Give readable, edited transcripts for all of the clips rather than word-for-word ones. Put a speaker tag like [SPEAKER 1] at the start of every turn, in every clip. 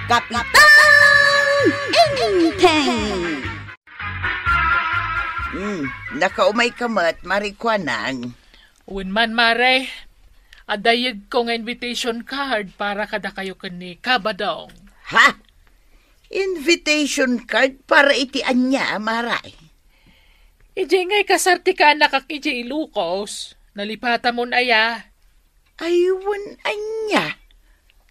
[SPEAKER 1] Kapitan Inteng!
[SPEAKER 2] Nakaumay kamat, marikwanang.
[SPEAKER 3] Unman, Mare. Adayag ko nga invitation card para kada kayo kani Kabadong.
[SPEAKER 2] Ha? Invitation card para itian niya, maray.
[SPEAKER 3] Ije ngay kasarti ka nakakije ilukos. Nalipata mo na ya.
[SPEAKER 2] Aywan anya.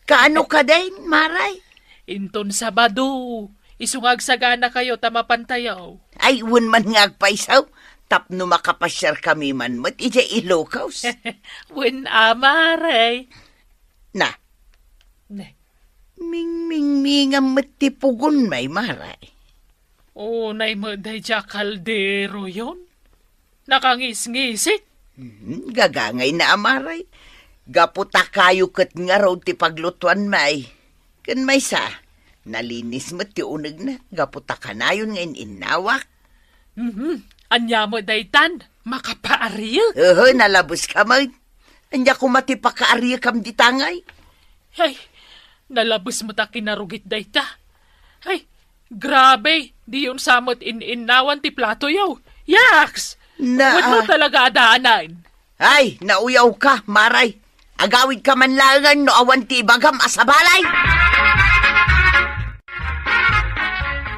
[SPEAKER 2] Kaano ka din, maray?
[SPEAKER 3] Inton Sabado. Isungag sagana kayo tamapantayaw.
[SPEAKER 2] Aywan man ngagpaisaw. Tapno makapasyar kami man mo't ije ilukaws.
[SPEAKER 3] Wen Mare.
[SPEAKER 2] Na,
[SPEAKER 3] Ne.
[SPEAKER 2] mingmingmingam mo't tipugon may maray.
[SPEAKER 3] Nay mo day ja kaldero yon. Nakangis-ngisit.
[SPEAKER 2] Gagangay na amaray. Gaputa kayo kat nga raw ti paglutuan may. Kan may sa, nalinis mo ti unag na. Gaputa ka na yun ngayon inawak.
[SPEAKER 3] Anya mo daytan, makapaariyo.
[SPEAKER 2] Nalabos ka man. Anya ko matipakaariya kam di tangay.
[SPEAKER 3] Ay, nalabos mo ta kinarugit dayta. Ay, grabe, di yun samot inawan ti plato yaw. Yaks! Wad mo talaga adaanan.
[SPEAKER 2] Ay, nauyaw ka, maray. Agawid ka man langan no awan ti bagam asabalay.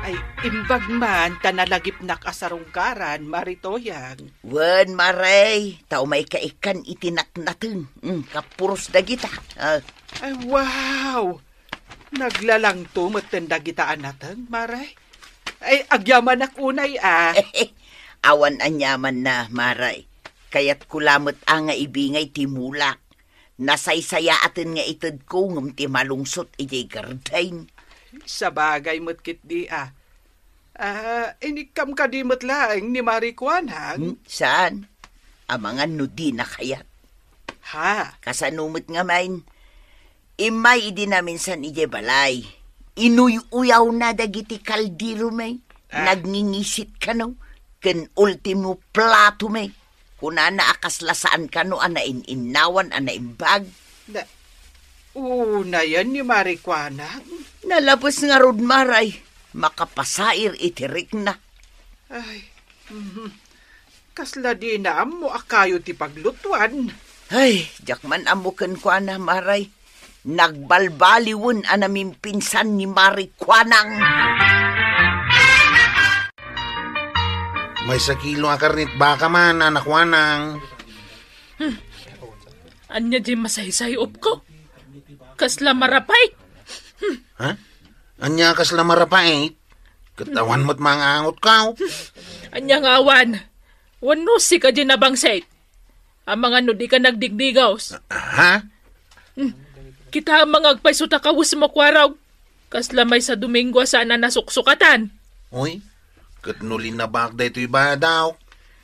[SPEAKER 4] Ay, imbag man, tanalagip nak asarungkaran, maritoyang.
[SPEAKER 2] Wan, maray. Tao may kaikan itinak natin. Kapuros da kita.
[SPEAKER 4] Ay, wow! Naglalang tumatanda gitaan natin, maray. Ay, agyaman ak unay
[SPEAKER 2] Awan anyaman na, maray. Kaya't kulamot ang nga ibingay timulak. Nasaysaya atin nga itad ko ngam ti malungsot ijay gardain.
[SPEAKER 4] Sa bagay mo't kit di inikam ka di mo't laeng ni Marikwanang.
[SPEAKER 2] Saan? Amangan no di na kayat.
[SPEAKER 4] Ha?
[SPEAKER 2] Kasanumot nga main. Imay idi namin san ijay balay. Inuy-uyaw na dagiti kaldiro may. Nagngingisit ka no. Ken ultimo plato may. Kuna na akaslasaan ka no inawan inaimbag.
[SPEAKER 4] Una yan ni Marikwanang.
[SPEAKER 2] Nalabas nga rod maray. Makapasair itirik na.
[SPEAKER 4] Ay, kasla di na mo akayo ti paglutuan.
[SPEAKER 2] Ay, jakman amukan ko na maray. Nagbalbaliwon anaming pinsan ni Marikwanang.
[SPEAKER 5] May sa kilo ang karnit baka man, anakwanang.
[SPEAKER 3] Anya di masaysayop ko. Kasla marapay.
[SPEAKER 5] Ha? Anya kasla marapait? Katawan mo't mga angot ka.
[SPEAKER 3] Anya nga awan. Wano si ka di nabangset. Ang mga nudi ka nagdigdigaws.
[SPEAKER 5] Ha?
[SPEAKER 3] Kita ang mga agpaysuta kawus mo kwaraw. Kasla may sa Domingo sana nasuksukatan.
[SPEAKER 5] Uy, katnulin na bak da ito'y ba daw?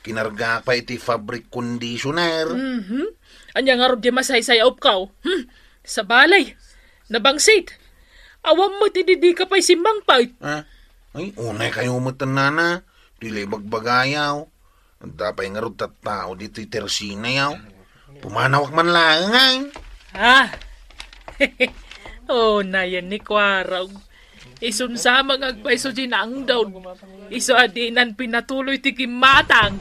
[SPEAKER 5] Kinarga pa iti fabric conditioner.
[SPEAKER 3] Anya nga rin di masaysayop ka. Sa balay. Nabangsit. Awam mo tididi ka pa'y simbang pait.
[SPEAKER 5] Ay, unay kayo matanana. Dili bagbagayaw. Dapay nga rin tattao dito'y tersina yaw. Pumanawak man lang.
[SPEAKER 3] Na yan ni Kwaraw. Isun sa mga agpaiso ginang daw. Iso adinan pinatuloy ti kimatang.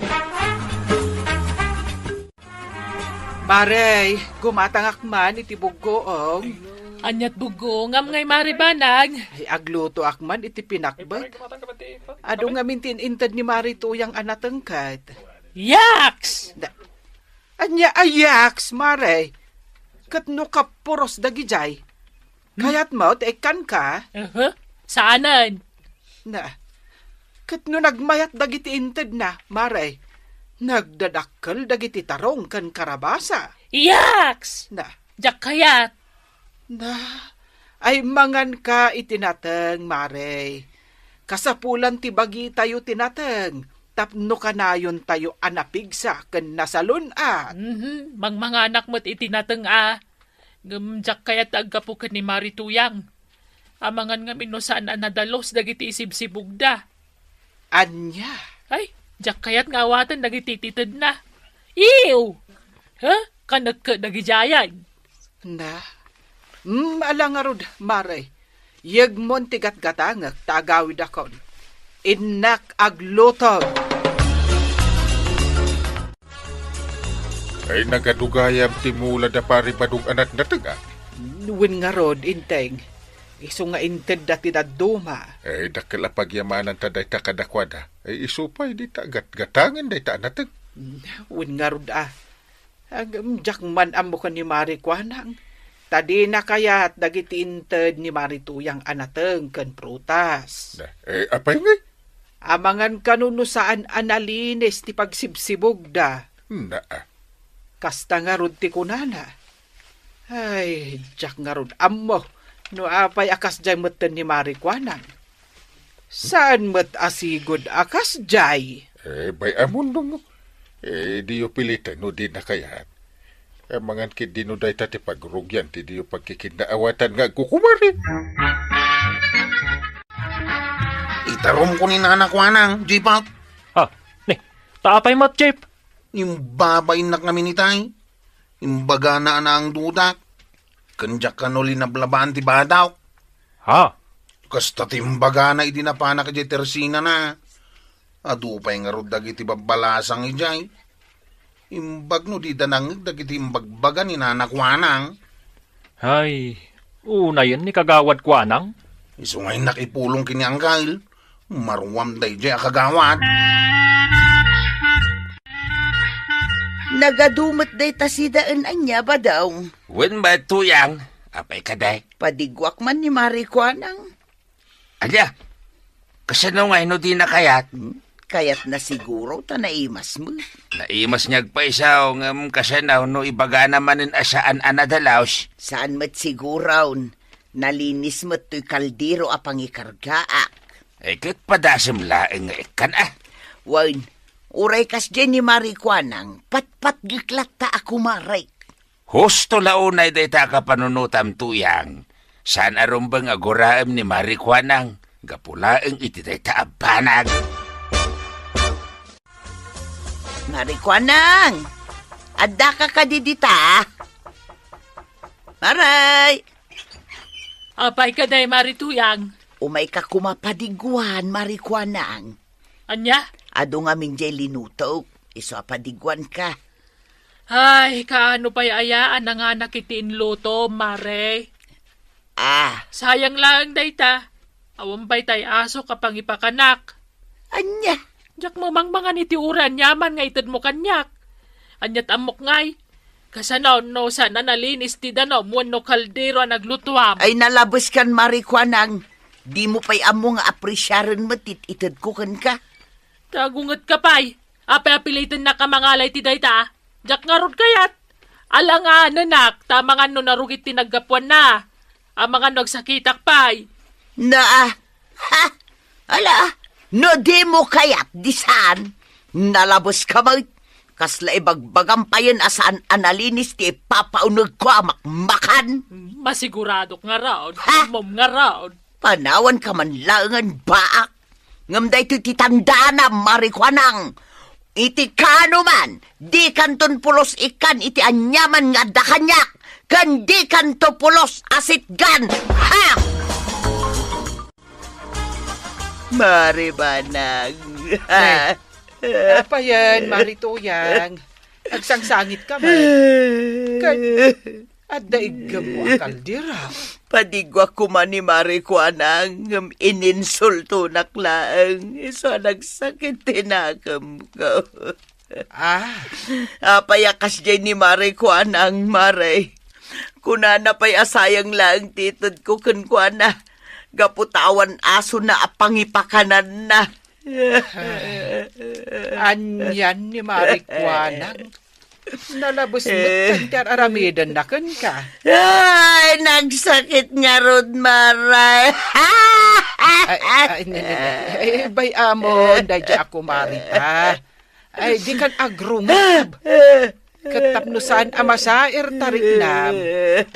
[SPEAKER 4] Maray, gumatangak man iti bugoong.
[SPEAKER 3] Anyat bugo ngam ngay maribanag.
[SPEAKER 4] Ay, agluto akman iti pinakbet. Ado nga mintin-intad ni Marito yung anatangkat.
[SPEAKER 3] Yaks!
[SPEAKER 4] Anya ayaks, Maray. Katno kapuros dagijay. Kayat mo, tekan ka.
[SPEAKER 3] Saanan?
[SPEAKER 4] Katno nagmayat dagiti intad na, Maray. Nagdadakkel dagiti tarong kan karabasa.
[SPEAKER 3] Yaks! Jak kayat.
[SPEAKER 4] Ay mangan ka itinateng, Maray. Kasapulan ti bagi tayo tinateng. Tapno kanayon tayo anapigsa ken nasalun
[SPEAKER 3] Mga anak mo't itinateng Gamjak kayat agkapukan ni Marituyang. Amangan nga minusaan nadalos dagiti isibsibugda.
[SPEAKER 4] Anya?
[SPEAKER 3] Ay, jak kayat ngawatan dagiti titid na. Ew! Kanagka dagijayan.
[SPEAKER 4] Alangarod, Maray. Yagmon tigat-gatangak tagawid akon. Inak aglutog.
[SPEAKER 6] Ay nagadugayam timula da pari padug anak na taga.
[SPEAKER 4] Nuwin nga rod, inteng. Iso nga inted dati da duma.
[SPEAKER 6] Ay dakil apagyamanan ta day ta kadakwada. Ay isupay di ta gatangan day ta natag.
[SPEAKER 4] Win nga rod Agam man amo ka ni Mari Kwanang. Tadi na kaya at dagiti inted ni Mari Tuyang anateng kan prutas.
[SPEAKER 6] Apay ngay?
[SPEAKER 4] Amangan kanuno saan analinis ti pagsibsibog da. Kasta nga rod ti kunana. Ay, jak nga rod amo. No apay akas jay meten ni Mari Kwanang. Saan met asigod akas jay?
[SPEAKER 6] Bay amon dong. Di yo pilitan no di na kayaan. Mangan kid di no day tati pagrugyan ti di yo pagkikindaawatan nga kukumari.
[SPEAKER 5] Itarom ko ni Nana Kwanang, J-Pop.
[SPEAKER 7] Taapay mat, Jeep.
[SPEAKER 5] Imbabay na kami ni Tay. Imbaga na ang dudak. Kanjak ka no linablabaan ti badaw. Kasta timbaga na idinapana ka Tersina na. Adupay nga rod dagiti babalasang ijay. Imbag no di danangig dagiti imbagbaga ni Nana Kwanang.
[SPEAKER 7] Ay, una yan ni kagawad Kwanang.
[SPEAKER 5] Iso ngay nakipulong kini ang kail. Marwam day jay akagawad.
[SPEAKER 2] Nagadumot day tasidaan anya ba daw?
[SPEAKER 8] Wen ba Tuyang? Apay ka day?
[SPEAKER 2] Padigwak man ni Mari Kwanang.
[SPEAKER 8] Alya, kasano nga ino di na kayat?
[SPEAKER 2] Kayat na siguro ta naimas mo.
[SPEAKER 8] Naimas niyag pa isaw ng kasanaw no ibaga namanin asaan anadalaws.
[SPEAKER 2] Saan mat siguraw? Nalinis mo't to'y kaldero apang ikargaak.
[SPEAKER 8] Kit padasam laeng ikan
[SPEAKER 2] Wain, uray kas dyan ni Mari Kwanang, pat giklat ta ako maray.
[SPEAKER 8] Husto launay day ta kapanunutam Tuyang. Saan arumbang aguraem ni Mari Kwanang, gapulaeng iti day ta abanag.
[SPEAKER 2] Mari Kwanang, adda ka didita. Maray!
[SPEAKER 3] Apay ka day, Mari Tuyang.
[SPEAKER 2] Umay ka kumapadiguan, Mari Kwanang.
[SPEAKER 3] Anya?
[SPEAKER 2] Ado nga minjay linutok, iso apadiguan ka.
[SPEAKER 3] Ay, kaano pa'y ayaan na nga nakitiin luto, Mare? Sayang lang day ta. Awambay tay aso kapang ipakanak.
[SPEAKER 2] Anya?
[SPEAKER 3] Jak mamangmangan iti uran yaman nga itad mo kanyak. Anyat amok ngay. Kasanaw no sana nalinis ti danaw muwan no kaldero naglutuam.
[SPEAKER 2] Ay nalabos kan Mari Kwanang. Di mo pa'y amo nga apresyaran mo itad ko kan ka.
[SPEAKER 3] Tagungat ka pa'y. Apay-apilitan na kamangalay ti dayta. Jak nga rod kayat. Alangan nanak, tamangan no narugit ti naggapuan na. Amangan nagsakitak pa'y.
[SPEAKER 2] Ala, no di mo kayat, disan. Nalabos ka ba? Kasla ibagbagam pa yun asaan analinis ti papaunog ko amakmakan.
[SPEAKER 3] Masigurado nga raod. Mom nga raod.
[SPEAKER 2] Panawan ka man langan baak. Ngamday ito titanda na, Mari Kwanang. Iti kano man, di kanton pulos ikan iti anyaman nga dakanyak. Kan di kanto pulos asitgan. Ha! Mari Banang.
[SPEAKER 4] Apa yan, Mari Tuyang? Agsangsangit ka man. At daigam mo ang kaldira.
[SPEAKER 2] Padigwa ko man ni Mari Kwanang, ininsulto naklaang, iso nagsakit tinakam ko. Payakas dyan ni Mari Kwanang, Mari. Kunana pa'y asayang lang titod ko kun Kwana. Gaputawan aso na apangipakanan na.
[SPEAKER 4] Anyan ni Mari Kwanang. Nalabos mo tantar aramidan na kan ka.
[SPEAKER 2] Ay, nagsakit nga rod, Maray.
[SPEAKER 4] Bay amon, dadya ako marita. Ay, di kan agrungab. Katapnusan amasair tarik nam.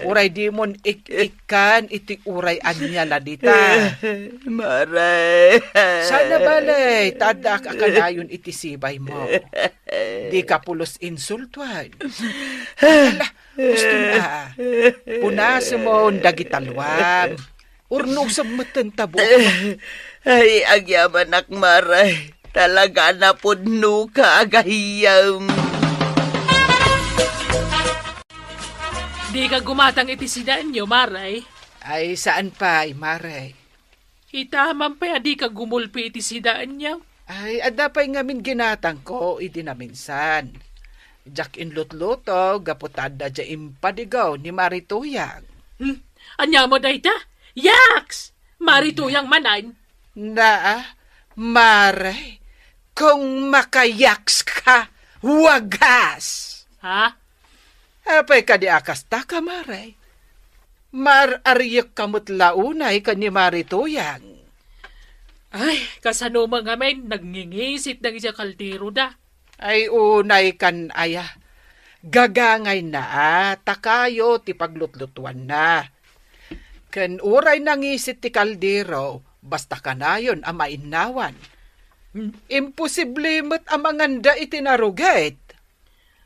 [SPEAKER 4] Uray di mon ikan iti uray anya ladita.
[SPEAKER 2] Maray.
[SPEAKER 4] Sana balay, tadak akalayon iti sibay mo. Di ka pulos insultuan. Ala, gusto na. Punas mo dagitalwam. Urno sa matan tabo.
[SPEAKER 2] Ay, agyaman akmaray. Talaga na pudno ka agahiyam.
[SPEAKER 3] Di ka gumatang iti sidaan nyo, Maray.
[SPEAKER 4] Ay, saan pa, Maray?
[SPEAKER 3] Itaman pa di ka gumulpi iti sidaan niya.
[SPEAKER 4] Ay, adda pa'y ngamin ginatang ko, iti naminsan. Jak inlut-luto, gaputada dya impadigaw ni Marituyang.
[SPEAKER 3] Anya mo dayta? Yaks! Marituyang manan.
[SPEAKER 4] Maray, kung makayaks ka, wagas!
[SPEAKER 3] Ha?
[SPEAKER 4] Apay ka di akas ta ka, Maray. Mar-ariyak kamot launay ka ni Marituyang.
[SPEAKER 3] Ay, kasano mga men, nagngingisit ng isang kaldero da.
[SPEAKER 4] Ay unay kan aya. Gagangay na, takayo ti paglutlutuan na. Ken uray nangisit ti kaldero, basta kanayon ama innawan. Imposible mo't amanganda itinarugit.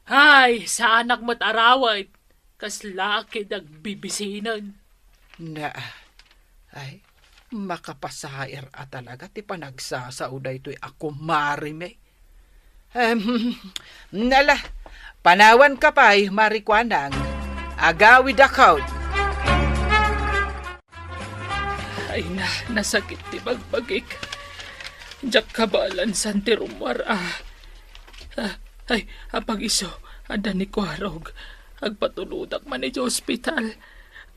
[SPEAKER 3] Ay, sa anak mo't arawat, kas laki nagbibisinan.
[SPEAKER 4] Ay, makapasair at talaga ti panagsasauday to'y ako marime. Nala, panawan ka pa'y marikwanang, agawid account.
[SPEAKER 3] Ay nasakit ti bagbagik. Diyak kabalan san ti rumwar Ay, apag iso, ada ni Kwarog. Agpatuludak man iti hospital.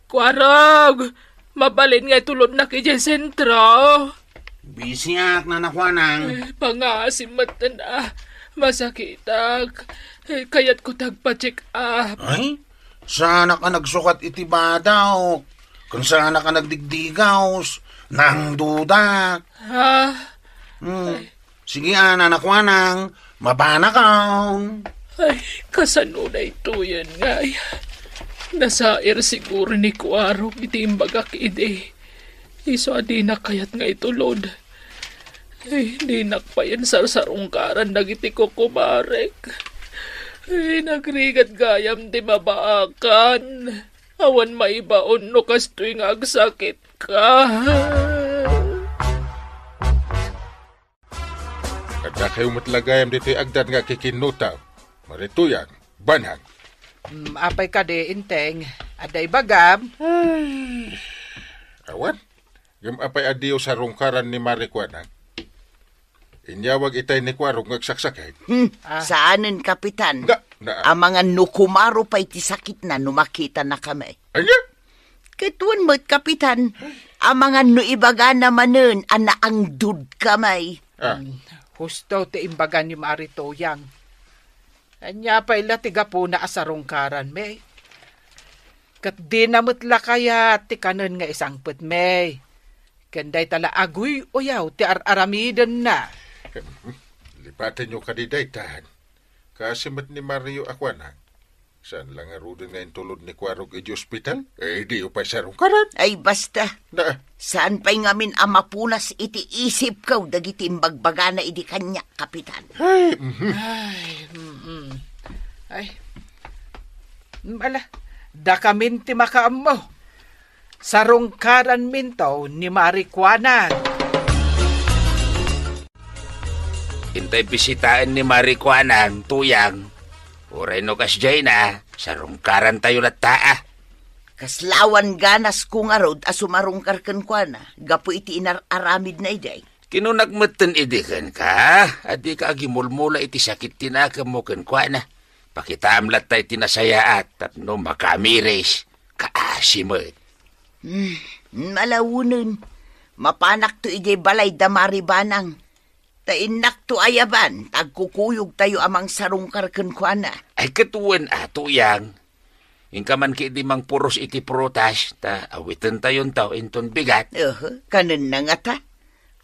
[SPEAKER 3] Kwarog! Mabalin nga tulod na kaya sentro.
[SPEAKER 5] Bisiak na nakwanang.
[SPEAKER 3] Pangasim matan masakitag. Kaya't ko tagpa-check up.
[SPEAKER 5] Ay, sana ka nagsukat iti badaw. Kung sana ka nagdigdigaws, nang duda. Sige, nakwanang, mabana ka.
[SPEAKER 3] Ay, kasano na ito yan nga. Nasair siguro ni Kwarog iti imbagak ide. Iso adi na kayat nga itulod. Ay, di nakpayan sarsarungkaran nagiti ko kumarek. Ay, nagrigat gayam di mabaakan. Awan maibaon no kas tuwing agsakit ka.
[SPEAKER 6] Kada kayo matlagayam dito'y agdan nga kikinuta. Marituyang, banhang.
[SPEAKER 4] Apay ka di, inteng. Aday bagam.
[SPEAKER 6] Awan, yung apay adiyo sa rungkaran ni Marikwanang. Inyawag itay ni Kwarog ngagsaksakay.
[SPEAKER 2] Saanin, Kapitan? Ang mga nukumaro pa iti sakit na numakita na kami.
[SPEAKER 6] Anya?
[SPEAKER 2] Kituan mo't, Kapitan, ang mga nuibaga namanin, ang dud kamay.
[SPEAKER 4] Husto ti imbaga ni Marituyang. Anya pa ila tiga po na asarungkaran, may. Kat di namutla kaya ti kanon nga isang put, may. Kanday tala aguy uyaw ti aramiden na.
[SPEAKER 6] Lipatan nyo kadidaytahan. Kasi mat ni Mario Aquana. Saan lang arudin ngayon tulod ni Kwarog iti hospital? Di upay sarungkaran.
[SPEAKER 2] Ay basta. Saan pa'y ngamin amapunas iti isip kaw dagiti imbagbaga na idi kanya, Kapitan?
[SPEAKER 4] Ala, da kamin ti makaam mo. Sarungkaran minto ni Marikwanang.
[SPEAKER 8] Intay bisitaan ni Marikwanang, tuyang. Uray no kas jay na, sarungkaran tayo na taa.
[SPEAKER 2] Kaslawan ganas kung arod asumarungkar kan kwa na, gapo iti inararamid na iday.
[SPEAKER 8] Kinunagmatan idikan ka, adi ka agimulmula iti sakit tinaka mo kan kwa na. Pakitamlat tayo tinasayaat, tapno makamires, kaasimot.
[SPEAKER 2] Malawunan, mapanak to iday balay damari banang. Tainak to ayaban, tagkukuyog tayo amang sarungkar kan kwa na.
[SPEAKER 8] Ay katuwan ato yang. Ingkaman ki di mang puros iti prutas, ta awitan tayon tao inton bigat.
[SPEAKER 2] Kanan na nga ta.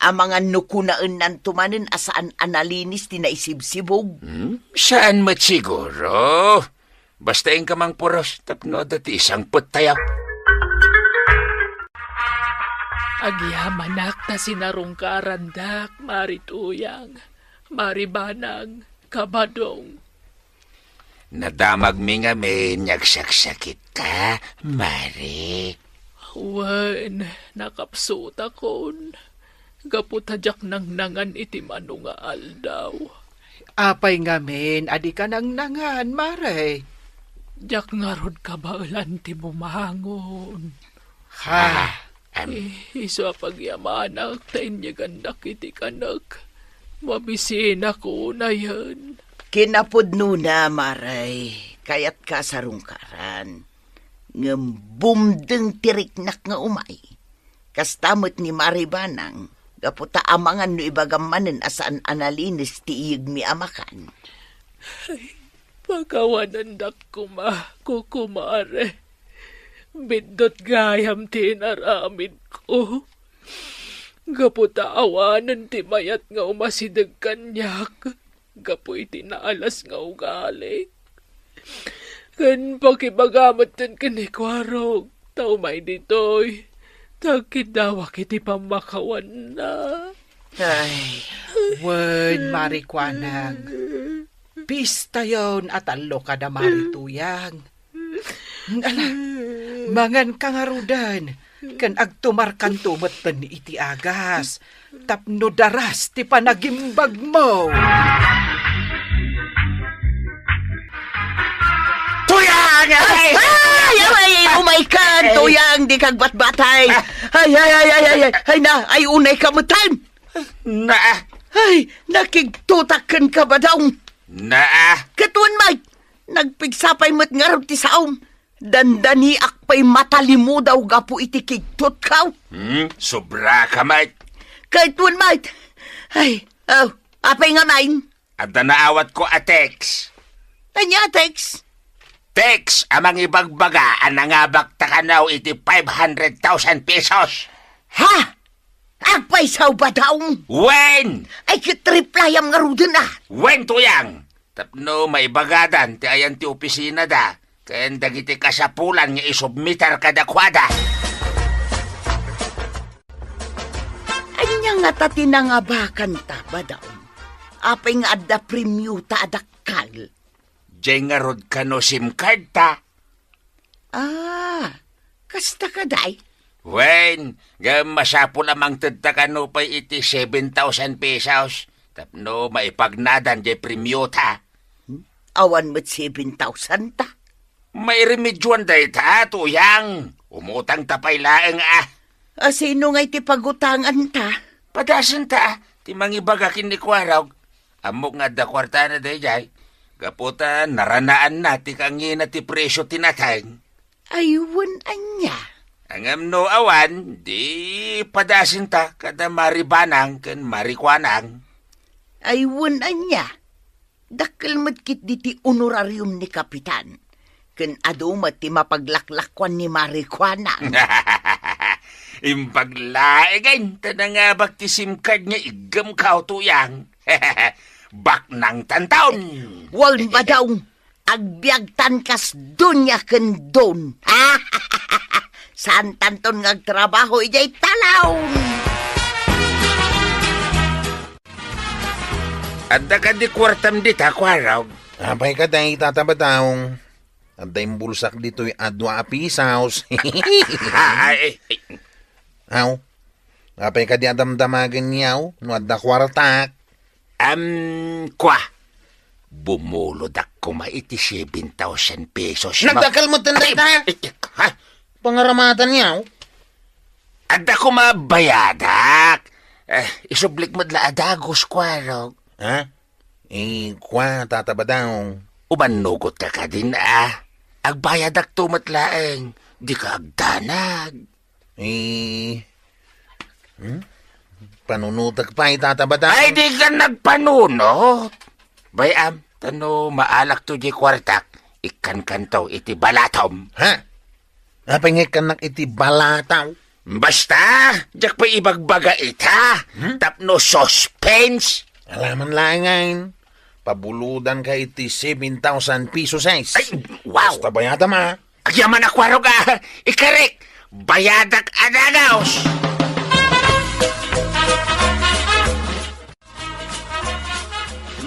[SPEAKER 2] Ang mga nukunaan nan tumanin asaan analinis ti naisibsibog.
[SPEAKER 8] Saan mat siguro? Basta ingkamang puros, tapno dati isang put tayo.
[SPEAKER 3] Agyamanak ta sinarungkaran dak, Marituyang, Maribanang, Kabadong.
[SPEAKER 8] Nadamag mi nga may nagsaksakit ka, Mari.
[SPEAKER 3] Wen, nakapsuta kon. Gaputadyak nang nangan iti mano nga aldaw.
[SPEAKER 4] Apay ngamin, adi ka nang nangan, Mare.
[SPEAKER 3] Jak nga rod ka ba ulan ti bumangon.
[SPEAKER 4] Ha?
[SPEAKER 3] Iso pagyamanak, tain niya gandak iti kanak. Mabisin ako na yan.
[SPEAKER 2] Kinapudno na, Maray. Kayat ka sa rungkaran. Bumdeng tiriknak nga umay. Kastamot ni Maribanang. Gaputa amangan no ibagamanin asaan analinis ti iyig mi amakan.
[SPEAKER 3] Ay, pagkawanandak kukumare. Bindot gayam tinaramid ko. Gaputa awanan ti mayat nga umasidag kanyak. Gapu iti naalas nga ugali. Kan pakibagamot tan kanikwarog. Tao may ditoy. Tagkidawak iti pamakawan na.
[SPEAKER 2] Ay,
[SPEAKER 4] Wen, Marikwanang. Pista yon at alo ka na marituyang. Ala, mangan kangarudan. Kan agtumarkan tumatan ni iti agas. Tapno daras ti panagimbag mo.
[SPEAKER 2] tuyang! Ay, umaikan! Tuyang, di kag batbatay! Ay, na, ay unay kamutan!
[SPEAKER 8] Naa!
[SPEAKER 2] Ay, nakigtutakan ka ba daw?
[SPEAKER 8] Naa!
[SPEAKER 2] Katuan, Mike! Nagpigsapay mo't ngarap ti saom. Dandani akpay matalimu daw gapu iti kigtot kaw.
[SPEAKER 8] Sobra ka, mate.
[SPEAKER 2] Katuan, Mike! Ay, apay nga main?
[SPEAKER 8] At naawat ko a text.
[SPEAKER 2] Anya, Tex?
[SPEAKER 8] Text, amang ibagbaga, anangabak takanaw iti 500,000 pesos.
[SPEAKER 2] Ha? Agpay saw ba daw?
[SPEAKER 8] Wen!
[SPEAKER 2] Ay, kitriplayam nga rudan na.
[SPEAKER 8] Wen tuyang! Tapno maibagadan ti ayan ti opisina da. Kayan dagiti kasapulan nga isubmitar kadakwada.
[SPEAKER 2] Anya nga tatinangabakan ta ba daw? Apay nga adda premyu ta adakal.
[SPEAKER 8] Diyay nga rod ka no SIM card ta.
[SPEAKER 2] Kasta ka day?
[SPEAKER 8] Wen, masapo lamang tadta ka no pa'y iti 7,000 pesos. Tapno maipagnadan diyay premyu ta.
[SPEAKER 2] Awan mo't 7,000 ta.
[SPEAKER 8] May remedyoan day ta, tuyang. Umutang tapay laeng
[SPEAKER 2] Sino nga iti pagutangan ta?
[SPEAKER 8] Padasan ta, ti mangibaga kinikwaraw. Amok nga da kwarta na day jay. Gaputa, naranaan na ti kangina ti presyo tinatang.
[SPEAKER 2] Aywan anya.
[SPEAKER 8] Angam no awan, di padasin ta kada maribanang kan marikwanang.
[SPEAKER 2] Aywan anya. Dakkel matkit di ti honorarium ni Kapitan. Kan adumat ti mapaglaklakwan ni marikwanang.
[SPEAKER 8] Impaglaegan, tanangabak ti SIM card niya igam kao tuyang. Bak ng tantaon.
[SPEAKER 2] Wal ba daw, agbiagtan kas dunya ken don. Saan tanton ngagtrabaho ijay talaw.
[SPEAKER 8] Adda ka di kwartam di ta, kwaraw.
[SPEAKER 5] Apay ka tayo tatabataong. Adda yung bulsak dito yung adwa apisaos. Aw, apay ka di adamdamagan niyaw, no adda kwartak.
[SPEAKER 8] Kwa. Bumulod ako maiti 7,000 pesos.
[SPEAKER 5] Nagdakal mo tanday ta?
[SPEAKER 8] Ha?
[SPEAKER 5] Pangaramatan niyaw?
[SPEAKER 8] Adda ko mabayadak. Isublik mo dla adagos, kwaraw.
[SPEAKER 5] Ha? Kwa, tatabadaong.
[SPEAKER 8] Uban nugot ka din, Agbayadak tumatlaeng. Di ka agdanag.
[SPEAKER 5] Panunutag pa tatabadaong.
[SPEAKER 8] Ay, di ka nagpanunot. Bayam, tano maalak to di kwartak. Ikan kanto iti balatom.
[SPEAKER 5] Ha? Apay ka nak iti balataw?
[SPEAKER 8] Basta, jak pa ibagbaga ita. Tapno suspense.
[SPEAKER 5] Alaman lang ngayon. Pabuludan ka iti 7,000 pesos size.
[SPEAKER 8] Ay, wow.
[SPEAKER 5] Basta bayada ma.
[SPEAKER 8] Agyaman akwaro ka. Ikarek. Bayadak adagaos.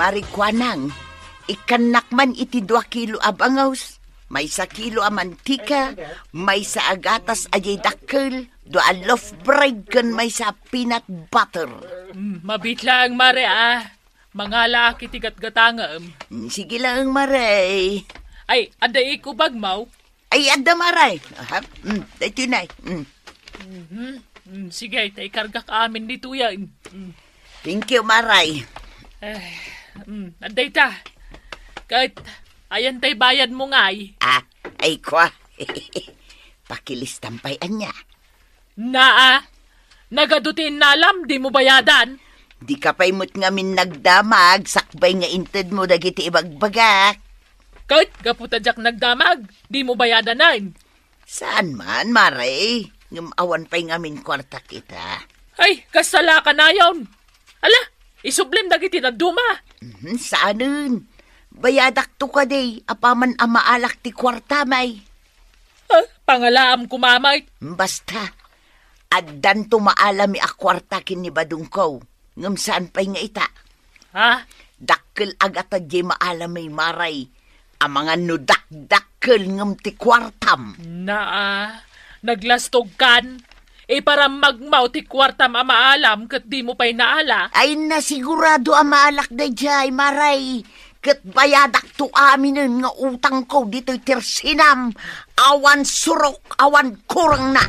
[SPEAKER 2] Marikwanang, ikanakman iti 2 kilo abangaws. May sa kilo a mantika, may sa agatas ajay dakkel, do a loaf bread kan may sa peanut butter.
[SPEAKER 3] Mabitla ang mare Mga laki tigat-gatangam.
[SPEAKER 2] Sige lang, Maray.
[SPEAKER 3] Ay, aday ko bagmaw.
[SPEAKER 2] Ay, ada, Maray. Ito na.
[SPEAKER 3] Sige, tay karga ka amin dito yan.
[SPEAKER 2] Thank you, Maray.
[SPEAKER 3] Aday ta. Kahit ayan tay bayad mo ngay.
[SPEAKER 2] Ay kwa. Pakilistampayan niya.
[SPEAKER 3] Nagadutin na alam, di mo bayadan.
[SPEAKER 2] Di ka pa'y mo't ngamin nagdamag, sakbay nga inted mo dagiti ibagbagak.
[SPEAKER 3] Kahit kaputadyak nagdamag, di mo bayadan na.
[SPEAKER 2] Saan man, Maray? Ngamawan pa'y ngamin kwarta kita.
[SPEAKER 3] Ay, kasala ka na yun. Ala, isublim dagiti na duma.
[SPEAKER 2] Saanin? Bayadak to ka day, apaman amaalak ti kwarta may.
[SPEAKER 3] Pangalaam kumamay.
[SPEAKER 2] Basta, addan to maalami a kwarta kin ni Badungkaw. Ngam saan pa'y nga ita? Dakkel agata di maalamay Maray. Amangan no dakkel ngam ti kwartam.
[SPEAKER 3] Naglastog kan. Para magmaw ti kwartam amaalam kat di mo pa'y naala.
[SPEAKER 2] Ay nasigurado amaalak da jay Maray. Kat bayadak to aminin nga utang ko dito'y tirsinam. Awan surok, awan kurang na.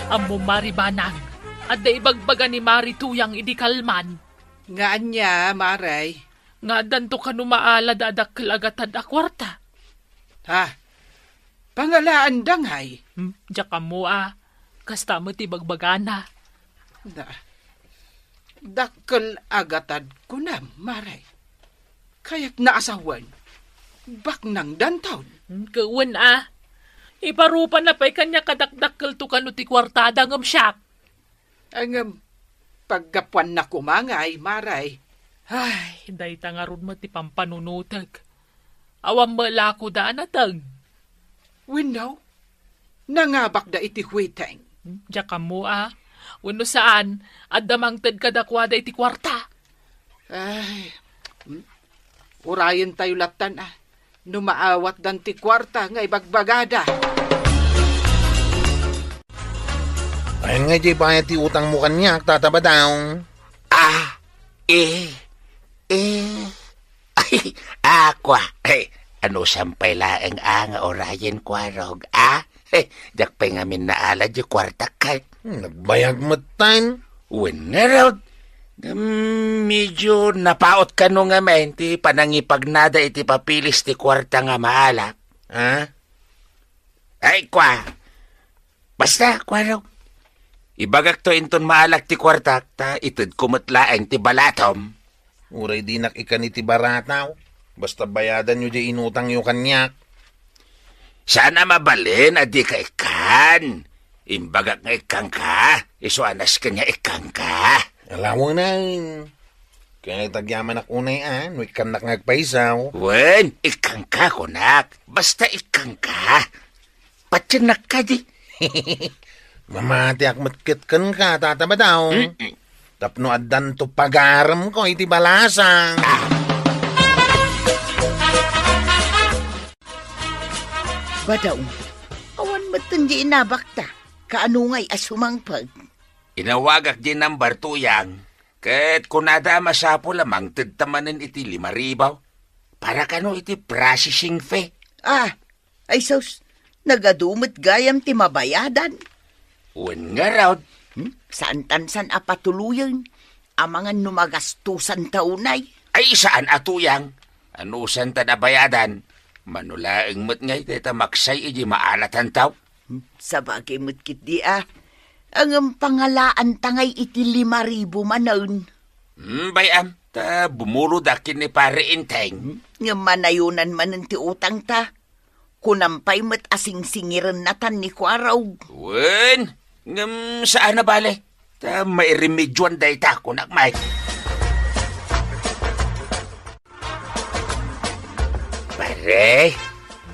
[SPEAKER 3] Amo Mari Banang, at da ibagbaga ni Mari Tuyang idikalman.
[SPEAKER 4] Nga anya, Maray.
[SPEAKER 3] Nga danto ka numaala dadakkel agatad a kwarta.
[SPEAKER 4] Pangalaan dangay.
[SPEAKER 3] Diyak ka mo kasta mo ti bagbagana.
[SPEAKER 4] Dakkel agatad ko na, Maray. Kayak naasawan, bak nang dantaon.
[SPEAKER 3] Kawan iparupan na pa'y kanya kadakdakkel to kano ti kwartada ngam siyak.
[SPEAKER 4] Ang paggapuan na kumangay, Maray.
[SPEAKER 3] Ay, day tangarod mo ti pampanunutag. Awam malako daan atag.
[SPEAKER 4] Winaw, nangabak da iti huiteng.
[SPEAKER 3] Diyak ka mo Wano saan, at damangtad kadakwada iti kwarta.
[SPEAKER 4] Ay, urayan tayo latan numaawat dan ti kwarta nga ibagbagada.
[SPEAKER 5] Ayun nga, Jay, bayad ti utang mo kanyak, tataba daw.
[SPEAKER 8] Aqua. Ano sampay laeng nga orayan kwarog, jak pa nga min naala di kwarta kay.
[SPEAKER 5] Nagbayag matan.
[SPEAKER 8] Wen nga raw. Medyo napaot ka nung nga men, ti panangipagnada iti papilis ti kwarta nga maalak. Ay, kwa. Basta, kwa raw. Ibagak to inton maalak ti kwarta, ta itid kumutlaeng ti balatom.
[SPEAKER 5] Uray dinak ikan iti barataw. Basta bayadan nyo di inutang yung kanyak.
[SPEAKER 8] Sana mabalin, adi ka ikan. Imbagak nga ikang ka, iso anas ka niya ikang ka.
[SPEAKER 5] Alawa na. Kaya tagyaman ak unay no ikan nak ngagpaisaw.
[SPEAKER 8] Wen, ikang ka kunak. Basta ikang ka. Patyanak ka di.
[SPEAKER 5] Mamati ak matkit kan ka, tataba daw. Tapno addan to pagaram ko, iti balasang.
[SPEAKER 2] Badaw, awan matan di inabak ta. Kaano nga'y asumangpag.
[SPEAKER 8] Inawagak din ng bartuyang. Ket kunada masapo lamang tadtamanin iti 5,000. Para kano iti processing fee.
[SPEAKER 2] Ay sos, nagadumot gayam ti mabayadan.
[SPEAKER 8] Wen nga raw.
[SPEAKER 2] Saan tansan apatuluyan? Amangan numagastusan taunay.
[SPEAKER 8] Ay saan atuyang? Anusan ta nabayadan? Manulaeng mo't ngay teta maksay iji maalatan taw.
[SPEAKER 2] Sabagay mo't kit di ang pangalaan tangay iti 5,000 manon.
[SPEAKER 8] Bayam, ta bumuro dakin ni pare inteng.
[SPEAKER 2] Nga manayunan man ti utang ta. Kunampay mo't asing-singiran natan ni Kwaraw.
[SPEAKER 8] Wen, ngam saan na bale? Ta may remedyon day ta kunak may. Pare,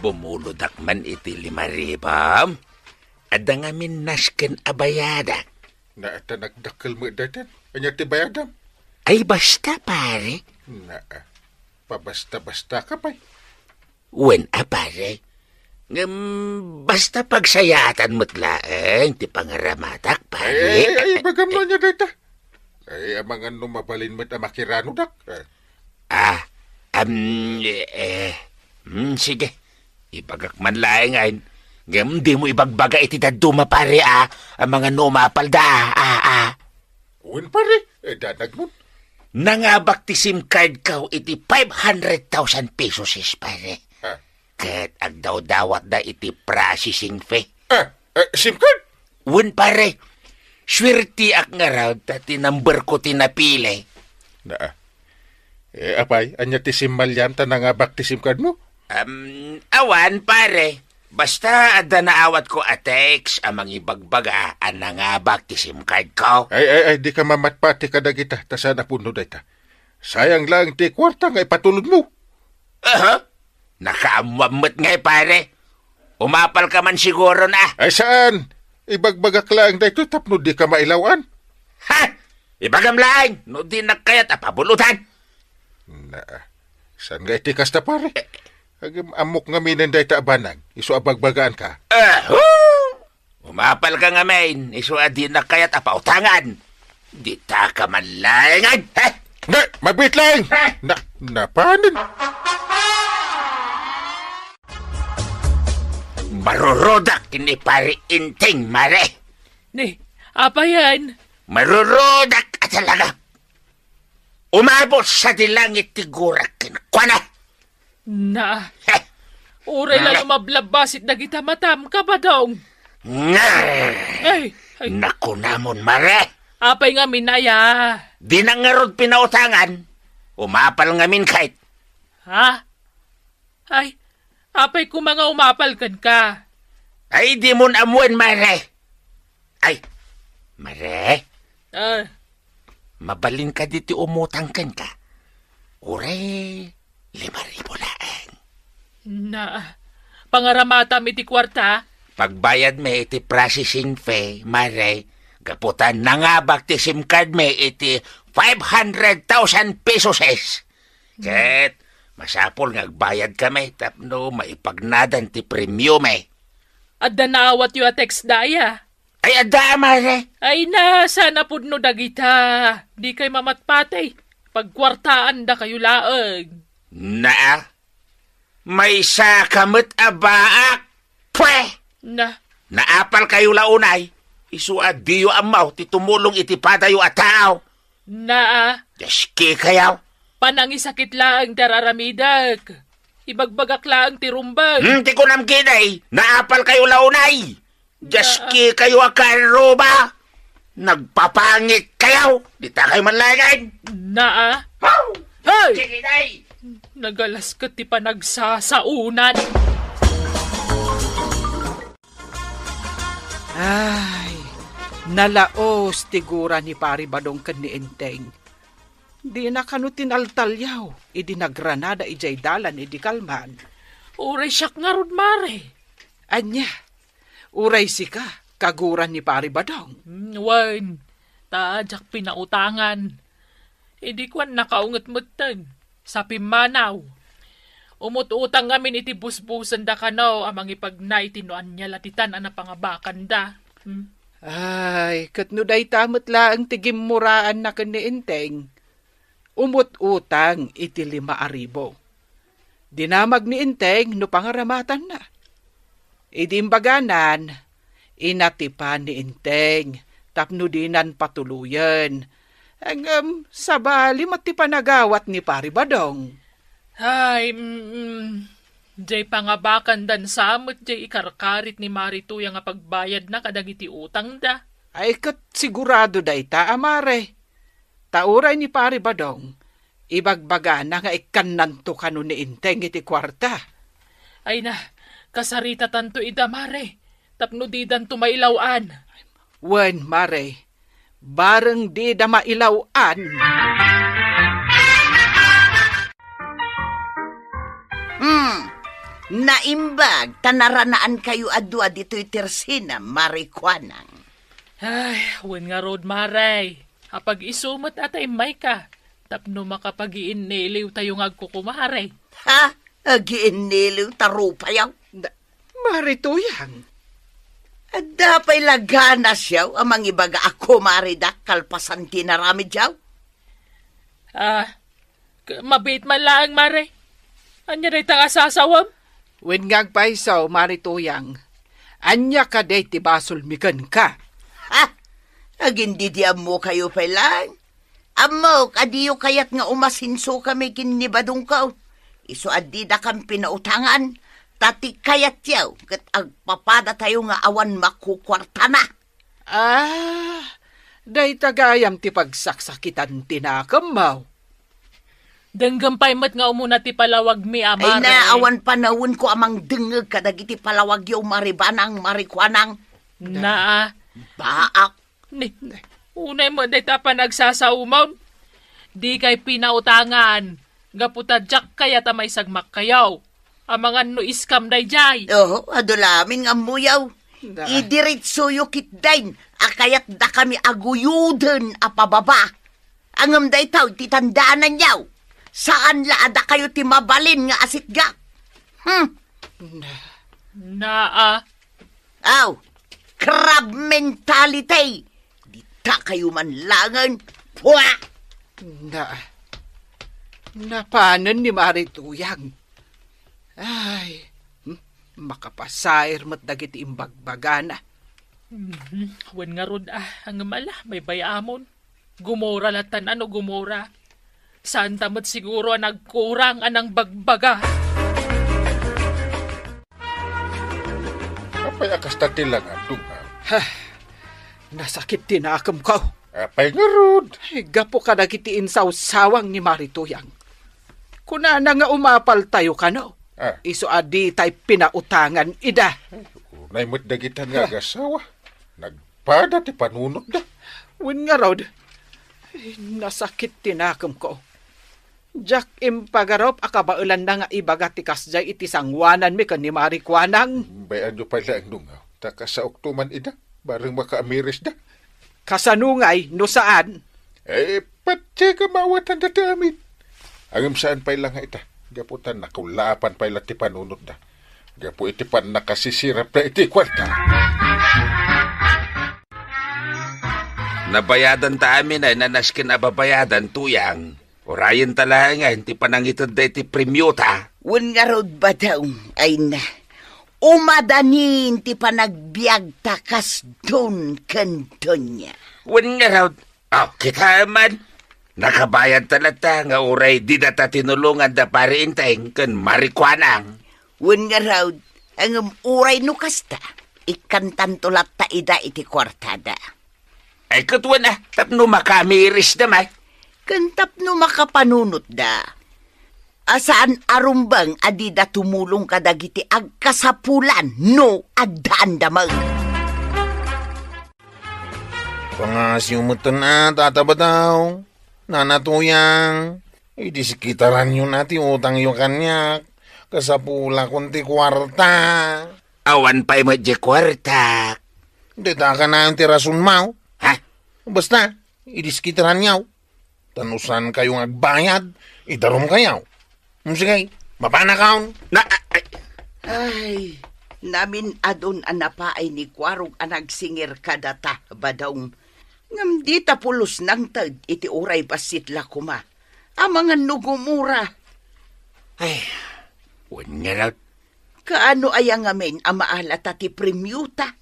[SPEAKER 8] bumulod man iti 5,000. Ada nga minasken abayada.
[SPEAKER 6] Naata nagdakkel mo datan. Anya ti bayadam.
[SPEAKER 8] Ay basta pare.
[SPEAKER 6] pabasta-basta ka pa'y.
[SPEAKER 8] Wen, pare. Basta pagsayatan mo't laeng, ti pangaramatak, pare.
[SPEAKER 6] Ay, bagam na niya dayta. Ay, amangan numabalin mo't amakirano, dak.
[SPEAKER 8] Sige. Ibagak man laeng ayn. Di mo ibagbaga iti daduma, pare, ang mga numapal da,
[SPEAKER 6] Wen, pare, dadag mo.
[SPEAKER 8] Nangabak ti SIM card ka iti 500,000 pesos pare. Kat agdaw-dawat da iti processing fee.
[SPEAKER 6] SIM card?
[SPEAKER 8] Wen, pare. Swerte ak nga raw ti number ko tinapili.
[SPEAKER 6] Apay, anya ti SIM malyan ta nangabak ti SIM card mo?
[SPEAKER 8] Awan, pare. Basta ada naawat ko text amang ibagbaga ang nangabak ti SIM card ko.
[SPEAKER 6] Ay, di ka mamatpati ka dagita, ta sana puno dayta. Sayang lang ti kwarta nga ipatulod mo.
[SPEAKER 8] Nakaamwamot nga pare. Umapal ka man siguro na.
[SPEAKER 6] Ay, saan? Ibagbagak lang dayto, tapno di ka mailawan.
[SPEAKER 8] Ibagam lang, no di nakayat apabulutan.
[SPEAKER 6] Saan nga iti kasta pare? Amok nga minin dayta abanag, iso abagbagaan ka.
[SPEAKER 8] Umapal ka nga main, iso adi nakayat apautangan. Di ta ka man layangan.
[SPEAKER 6] Mabit lang! Napanin?
[SPEAKER 8] Marurodak ni pare inting, mare.
[SPEAKER 3] Ni, apa yan?
[SPEAKER 8] Marurodak at talaga. Umabot sa dilangit tigurakin. Kwana?
[SPEAKER 3] Na, uray lang mablabasit na kita matam ka ba dong? Ay.
[SPEAKER 8] Naku namon, mare.
[SPEAKER 3] Apay nga minaya.
[SPEAKER 8] Di na nga rod pinautangan. Umapal nga min kahit.
[SPEAKER 3] Ay, apay ko mga umapal kan ka.
[SPEAKER 8] Ay, di mo namuan, mare. Ay, mare. Mabalin ka dito umutang kan ka. Uray, 5,000 laeng.
[SPEAKER 3] Na, pangaramatam iti kwarta.
[SPEAKER 8] Pagbayad may iti processing fee, mare, gaputan nangabak ti SIM card may iti 500,000 pesos. Ket, masapol nga agbayad kami, tapno maipagnadan ti premium
[SPEAKER 3] Adda naawat yu a text daya.
[SPEAKER 8] Ay, adda, mare.
[SPEAKER 3] Ay na, sana pudno dagita. Di kay mamatpatay. Pagkwartaan da kayo laeng.
[SPEAKER 8] May sakamot abaak. Pwe! Naapal kayo launay. Isuad diyo amaw, ti tumulong iti padayo at tao. Yaski kayaw.
[SPEAKER 3] Panangisakit laang dararamidag. Ibagbagak laang ti rumbag.
[SPEAKER 8] Ti kunam kinay, naapal kayo launay. Yaski kayo akaroba. Nagpapangit kayaw. Di ta kayo manlagay.
[SPEAKER 3] Hey!
[SPEAKER 8] Sige, day.
[SPEAKER 3] Nagalas ka ti panagsasaunan.
[SPEAKER 4] Ay, nalaos tigura ni Pari Badong kan ni Enteng. Di na kanu tinaltalyaw, idi nagranada ijay dalan idi kalman.
[SPEAKER 3] Uray siyak nga rod, mare.
[SPEAKER 4] Anya, uray sika, kaguran ni Pari Badong.
[SPEAKER 3] Wan, taajak pinautangan. Idi kwan nakaungot-mutan, sa pimanaw. Umututang ngamin iti busbusan da kanaw amang ipagnay tinuan niya latitan ang napangabakan da.
[SPEAKER 4] Ay, katno day tamot laang tigimuraan na kaniinteng. Umututang iti 5,000. Dinamag ni Inteng no pangaramatan na. Idimbaganan, inatipan ni Inteng, tapno dinan patuluyan. Ang sabali matipanagawat ni Pari Badong.
[SPEAKER 3] Ay, jay pangabakan dan samot jay ikarkarit ni Marito yung pagbayad na kadagiti utang da.
[SPEAKER 4] Ay kat sigurado day ta, amare. Tauray ni Pari Badong, ibagbaga na nga ikananto kanu ni Inteng iti kwarta.
[SPEAKER 3] Ay na, kasarita tanto ida, mare. Tapno di dan tumailawan.
[SPEAKER 4] Wen, mare, bareng di da mailawan.
[SPEAKER 2] Naimbag, tanaranaan kayo adwa dito'y tersina, marikwanang.
[SPEAKER 3] Ay, wen nga rod, mare. Apag isumot atay may ka. Tapno makapagiin niliw tayo ngagkukumare.
[SPEAKER 2] Ha? Agiin niliw tarupayaw?
[SPEAKER 4] Marituyang.
[SPEAKER 2] At dapay lagana siyaw amang ibaga ako maridak kalpasan tinaramid siyaw.
[SPEAKER 3] Mabit man lang, mare. Anya na itang asasawam?
[SPEAKER 4] Wen ngagpaisaw, Marituyang. Anya ka day tibasol mikan ka.
[SPEAKER 2] Ha? Agindi di mo kayo pa lang. Amo, adiyo kayat nga umasinso kami kinibadong ka. Iso adi da kang pinautangan. Tati kayat yaw, kat agpapada tayo nga awan makukwarta na.
[SPEAKER 4] Day tagayam ti pagsaksakitan tinakamaw.
[SPEAKER 3] Denggampay mat nga umuna ti palawag mi, amare.
[SPEAKER 2] Ay na, awan panawon ko amang dengeg kadagiti palawag yaw maribanang, marikwanang. Baak.
[SPEAKER 3] Unay mo day ta pa nagsasaumaw. Di kay pinautangan. Gaputadyak kaya ta may sagmak kayaw. Amangan no iskam day jay.
[SPEAKER 2] Adulamin nga muyaw. Idiritso yu kitdain. Akayat da kami aguyuden apababa. Angam day tao titandaanan yaw. Saan laada kayo timabalin nga asitga? Aw, crab mentality. Di ta kayo manlangan. Pwa!
[SPEAKER 4] Napanan ni Marituyang. Ay, makapasair mat dagiti imbagbagana.
[SPEAKER 3] Wen nga rod ang mala, may bayamon. Gumora latan ano gumora. Saan tamat siguro nagkurang anang bagbaga.
[SPEAKER 6] Apay akas tatilang andong
[SPEAKER 4] Nasakit tinakam ko.
[SPEAKER 6] Apay nga rod.
[SPEAKER 4] Gapo ka dagiti insaw-sawang ni Marituyang. Kuna na nga umapal tayo ka no. Iso adi tay pinautangan ida.
[SPEAKER 6] Unay mo't dagitan nga agasawa. Nagpada ti panunot da.
[SPEAKER 4] Wen nga rod. Nasakit tinakam ko. Jak impagarop akabaulan na nga ibaga ti kasjay iti sangwanan mi kan ni Marikwanang.
[SPEAKER 6] Bayan nyo pala ang dungaw. Taka sa oktuman ida. Barang makaamiris da.
[SPEAKER 4] Kasanungay no saan?
[SPEAKER 6] Patse ka mawatan da damit. Agam saan pa'y lang nga ita. Gaputan nakulapan pa'y lati panunod da. Gapu iti pan nakasisirap na iti kwarta.
[SPEAKER 8] Nabayadan ta amin ay nanaskin ababayadan tuyang. Orayan talaga nga, hindi pa nangitad da iti premyota.
[SPEAKER 2] Wen nga rod ba daw? Ay na. Umadanin ti panagbiag takas don kantonya.
[SPEAKER 8] Wen nga raw. Kita man. Nakabayad talata nga uray di data tinulungan da pari inteng kan Marikwanang.
[SPEAKER 2] Wen nga raw, ang uray no kasta, ikantan tulat ta ida iti kwartada.
[SPEAKER 8] Ay katwa na, tapno makamiris naman.
[SPEAKER 2] Kantap no makapanunot da. Asaan arumbang adida tumulong kadagiti agkasapulan no addaan damag.
[SPEAKER 5] Pangasyumutan na, tataba daw. Nanatuyang. Disikitaran yun natin utang yung kanyak. Kasapula kunti kwarta.
[SPEAKER 8] Awan pa'y madya kwarta.
[SPEAKER 5] Hindi ka na yung tirasun mau.
[SPEAKER 8] Ha?
[SPEAKER 5] Basta, idisikitaran yaw. Tanusan kayong agbayad, idarom kayaw. Sige, mapana kaon.
[SPEAKER 2] Ay, namin adon anapa ay ni Kwarog anagsingir kadata badong. Ngam di tapulos nang tag iti uray basit lakuma. Amangan nugumura.
[SPEAKER 8] Ay, wen nga raw.
[SPEAKER 2] Kaano ayang amin amaala tati premyuta?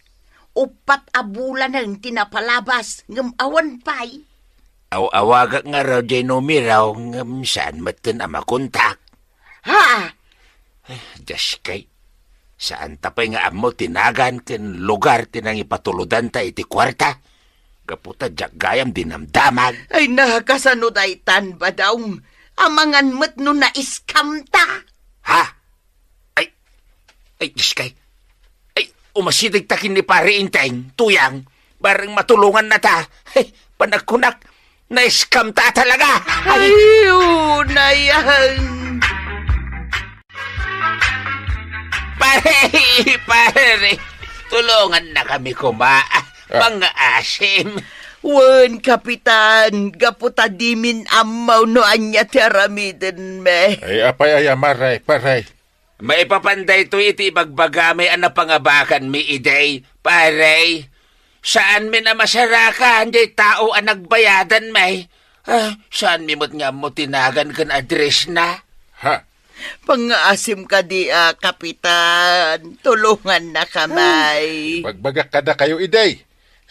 [SPEAKER 2] Upat abulan nang tinapalabas ngam awan pay.
[SPEAKER 8] Awagak nga raw dyan numiraw ngam saan matan amakontak.
[SPEAKER 2] Ha?
[SPEAKER 8] Diyas kay. Saan tapay nga amo tinagan ken lugar tinang ipatuludan ta iti kwarta. Kaputa jak gayam dinamdamag.
[SPEAKER 2] Ay nakakasanudaytan ba daw? Amangan met no na iskam ta.
[SPEAKER 8] Ha? Ay, diskay. Ay, umasidig takin ni pare inteng, tuyang. Barang matulungan na ta. Ay, panagkunak. Na-iskam ta talaga.
[SPEAKER 2] Ay, unayan.
[SPEAKER 8] Pare, tulungan na kami kumaa. Mga asim.
[SPEAKER 2] Wen, Kapitan, gaputa dimin amaw no anya ti aramiden me.
[SPEAKER 6] Ay, apay ay maray, paray.
[SPEAKER 8] Maipapanday to iti bagbagamay ang napangabakan mi iday, paray. Saan mi na masarakan, di tao ang nagbayadan may? Saan mi mo't nga mo tinagan kan address na?
[SPEAKER 6] Ha?
[SPEAKER 2] Pangaasim ka di, Kapitan. Tulungan na kamay.
[SPEAKER 6] Bagbagak kada kayo iday.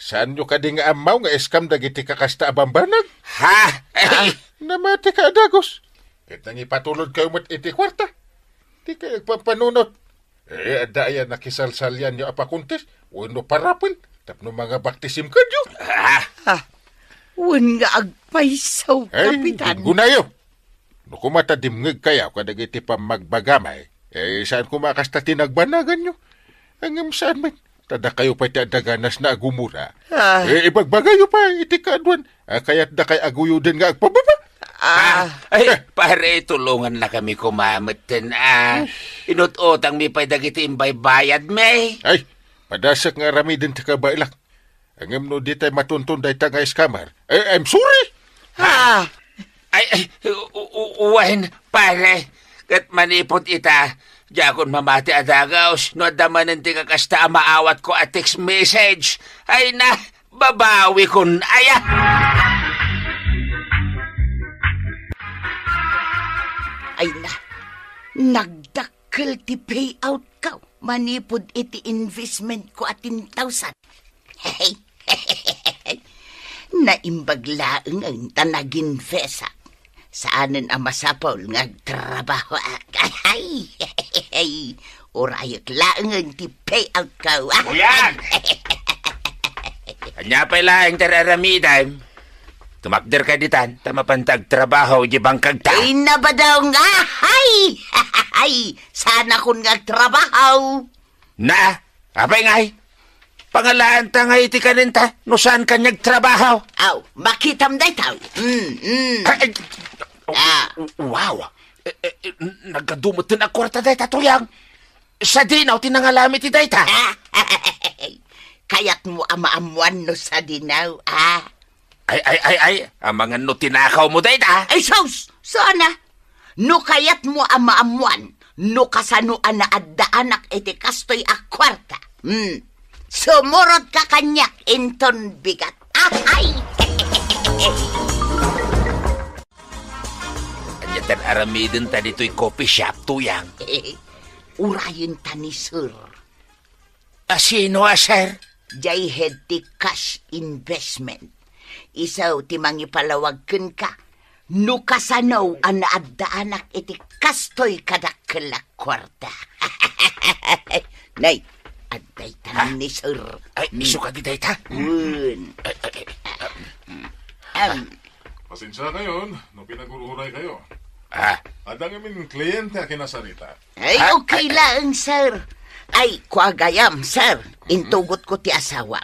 [SPEAKER 6] Saan nyo kadi nga amaw nga eskam dagiti kakasta abambanag?
[SPEAKER 8] Ha? Ay,
[SPEAKER 6] Namati ka dagos. Kahit nang ipatulod kayo mat iti kwarta. Di kayo papanunot. Adaya nakisalsalyan nyo apakuntis. Uno parapin. Tapno mga baktisim ka nyo.
[SPEAKER 2] Wen nga agpaisaw, Kapitan.
[SPEAKER 6] Gunayo. No kumatadimngig kayo kadagiti pa magbagamay. Saan kumakasta tinagbanagan nyo? Hanggang saan man. Tada kayo pa daganas na agumura. Ibagbagayo pa, itikadwan. Kaya't da kay aguyo din nga agpababa.
[SPEAKER 8] ay, pare, tulungan na kami kumamit din, Inut-utang mi pa dagiti imbay bayad, may.
[SPEAKER 6] Ay, padasak nga rami din ta kabailak. Angam no di tayo matuntun day ta nga iskamar. I'm sorry.
[SPEAKER 8] Ay, uwain, pare. Kat manipot ita. Jakon mamati adagaos, no damanan ti kakasta maawat ko at text message. Ay na, babawi kun aya.
[SPEAKER 2] Ay na, nagdakkel ti payout ka. Manipod iti investment ko at 10,000. Hey, naimbaglaang ang tanagin vesa. Saanan ang masapaw ngagtrabaho. Ay, orayot laang ang ti payout ka.
[SPEAKER 8] Uyan! Kanya pa lang tararamidan. Tumakder ka ditan, tamapantag trabaho, di bangkag ta.
[SPEAKER 2] Ay, nabadaw nga. Ay, sana kung ngagtrabaho.
[SPEAKER 8] Na, apay ngay. Pangalaan ta nga iti kaninta, no saan ka nagtrabaho?
[SPEAKER 2] Aw, makitam day tao.
[SPEAKER 8] Wow! Nagkadumot din ang kwarta day tatuyang. Sa dinaw, tinangalami ti day ta.
[SPEAKER 2] Kaya't mo amaamuan no sa dinaw,
[SPEAKER 8] Ay, ang mga no tinakaw mo day ta.
[SPEAKER 2] Ay, sus! Sana? No kaya't mo amaamuan, no kasanuan na addaanak iti kastoy a kwarta. Sumurot ka kanyak inton bigat. Ay!
[SPEAKER 8] Anyatan aramidin ta dito'y coffee shop tuyang.
[SPEAKER 2] Urayin ta ni sir.
[SPEAKER 8] Sino sir?
[SPEAKER 2] Jay head ti cash investment. Isaw ti mangipalawagken ka. No kasanaw ang naaddaanak iti kastoy kadakkelak kwarta. Nay, adday tanan ni sir.
[SPEAKER 8] Ay, iso ka di day ta?
[SPEAKER 6] Pasensya ngayon, no pinag-ururay kayo. Adang amin kliyente a kinasarita.
[SPEAKER 2] Ay, okay lang, sir. Ay, kuagayam, sir. Intugot ko ti asawa.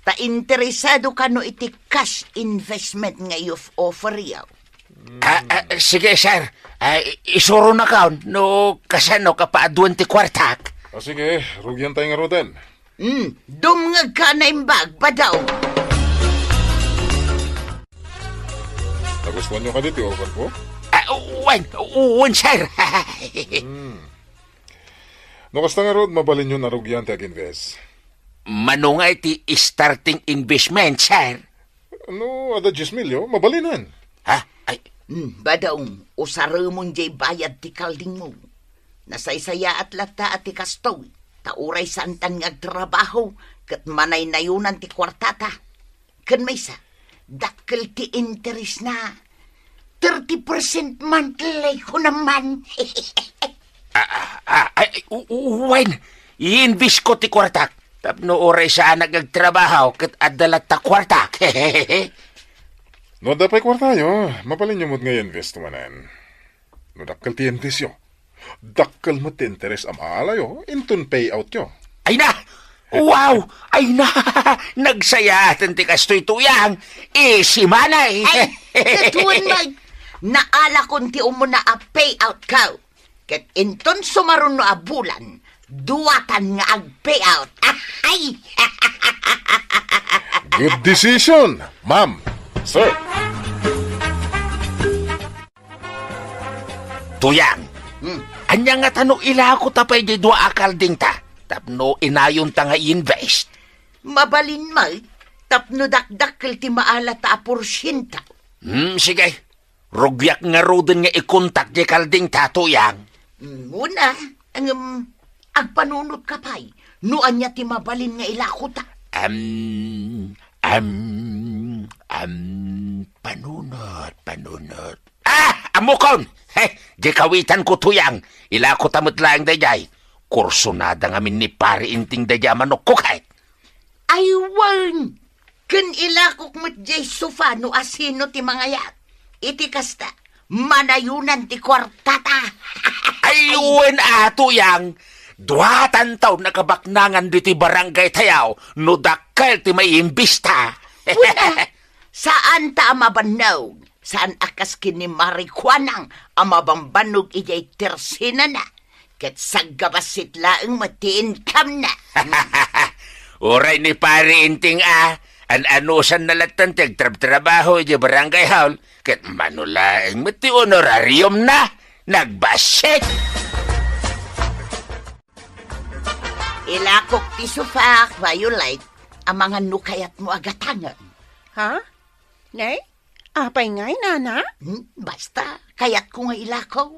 [SPEAKER 2] Ta interesado ka no iti cash investment nga offer yaw.
[SPEAKER 8] Sige, sir. Isuro na ka, no kasano kapaaduan ti kwartak.
[SPEAKER 6] Sige, rugyan tayo nga roden.
[SPEAKER 2] Dumngag ka na imbag, badaw.
[SPEAKER 6] Nagustuhan nyo ka dito, offer ko?
[SPEAKER 8] Uwan, sir.
[SPEAKER 6] No, kasta nga rod, mabalin nyo na rugyan tayo invest.
[SPEAKER 8] Manungay ti starting investment, sir.
[SPEAKER 6] No, ada 10 milyo, mabalinan.
[SPEAKER 8] Ay.
[SPEAKER 2] Badaw, usaro mong jay bayad ti kalding mo. Nasaysaya at lata at ti kastoy. Tauray santan ngagtrabaho, kat manay nayunan ti kwartata. Kan may sa, dakkel ti interest na. 30% monthly ko naman.
[SPEAKER 8] Uwan, i-invest ko ti kwartak. Tapno oray sa nagagtrabaho, kat adalat ta kwartak.
[SPEAKER 6] No, dapay kwartayo, mapalin nyo mo't nga invest manan. No, dakkel ti invest yo. Dakkel mo ti interest am alayo, intun payout yo.
[SPEAKER 8] Ay na! Wow! Ay na! Nagsayatan ti kastoy tuyang. Si manay.
[SPEAKER 2] Ay, katuan mag. Naala kon ti umuna a payout ka. Kat inton sumaron no a bulan, duwatan nga ag payout. Ay!
[SPEAKER 6] Good decision, ma'am. Sir.
[SPEAKER 8] Tuyang, anya nga tanong ila ko tapay di dua akal ding ta. Tapno inayon ta nga invest.
[SPEAKER 2] Mabalin may, tapno dakdakkel ti maala ta porsyenta.
[SPEAKER 8] Sige. Rugyak nga roden nga ikontak di kalding ta, Tuyang.
[SPEAKER 2] Una, agpanunod ka pa'y, nuan niya ti mabalin nga ilako ta.
[SPEAKER 8] Panunod. Amukon! Di kawitan ko, Tuyang. Ilako tamot lang dayay. Kursunada nga min ni pari inting dayay manukukay.
[SPEAKER 2] Aywan! Ken ilakok mo't jay sofa no asino ti mga yat. Iti kasta, manayunan ti kwartata.
[SPEAKER 8] Ayun, Tuyang. Duatan taon nakabaknangan di ti barangay tayaw, no dakkel ti may imbista.
[SPEAKER 2] Saan ta amabanaw? Saan akas kini marikwanang amabambanog ijay tersina na? Ket saggabasit laeng matiin kam na.
[SPEAKER 8] Uray ni pari inting an-anusan na latan trabaho ijay barangay haul, ket manulaeng mati honorarium na. Nagbasit!
[SPEAKER 2] Ilakok ti sufak, Violet, ang mga nukayat mo agatangan.
[SPEAKER 1] Ha? Nay? Apay ngay, nana?
[SPEAKER 2] Basta, kayat ko nga ilakaw.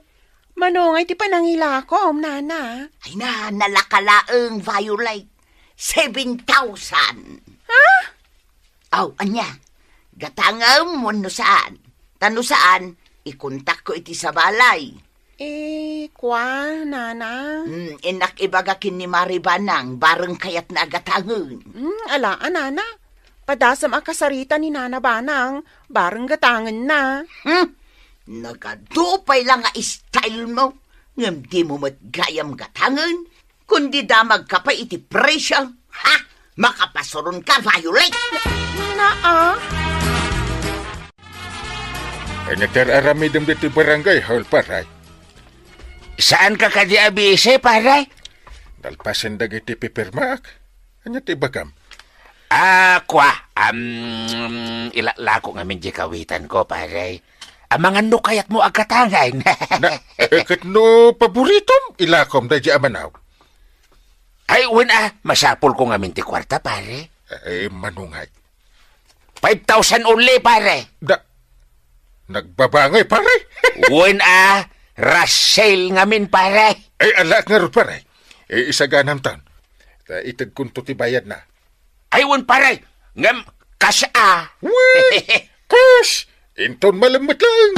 [SPEAKER 1] Manongay ti panangila ko, nana.
[SPEAKER 2] Ay na, nalakalaeng Violet. 7,000.
[SPEAKER 1] Ha?
[SPEAKER 2] Aw, anya. Gatangam mo no saan. Tano saan, ikontak ko iti sa balay.
[SPEAKER 1] Kwa, nana?
[SPEAKER 2] Inak ibagakin ni Maribanang, bareng kayat na agatangan.
[SPEAKER 1] Alaan, nana. Padasam akasarita ni Nana Banang, bareng gatangan na.
[SPEAKER 2] Nagadupay lang nga style mo. Ngam di mo matgayam gatangan. Kundi damag ka pa iti presyo. Ha? Makapasoron ka, Violet.
[SPEAKER 1] Naa?
[SPEAKER 6] Ay nagtararamidam dito barangay hall, paray.
[SPEAKER 8] Saan ka kadi abise, paray?
[SPEAKER 6] Dalpasan dagiti pipirmaak. Anya ti bagam.
[SPEAKER 8] Ilalako nga min di kawitan ko, paray. Amangan no kayat mo agatangay.
[SPEAKER 6] Kat no paboritom, ilakom da di amanaw.
[SPEAKER 8] Ay, masapol ko nga min ti kwarta, pare.
[SPEAKER 6] Manungay.
[SPEAKER 8] 5,000 only, pare.
[SPEAKER 6] Nagbabangay, pare.
[SPEAKER 8] Rasel nga min, pare.
[SPEAKER 6] Ay, alak nga ro, pare. Isaganam tan. Itag kunto ti bayad na.
[SPEAKER 8] Ay, pare. Ngam, kasa.
[SPEAKER 6] Kus! Inton malamot lang.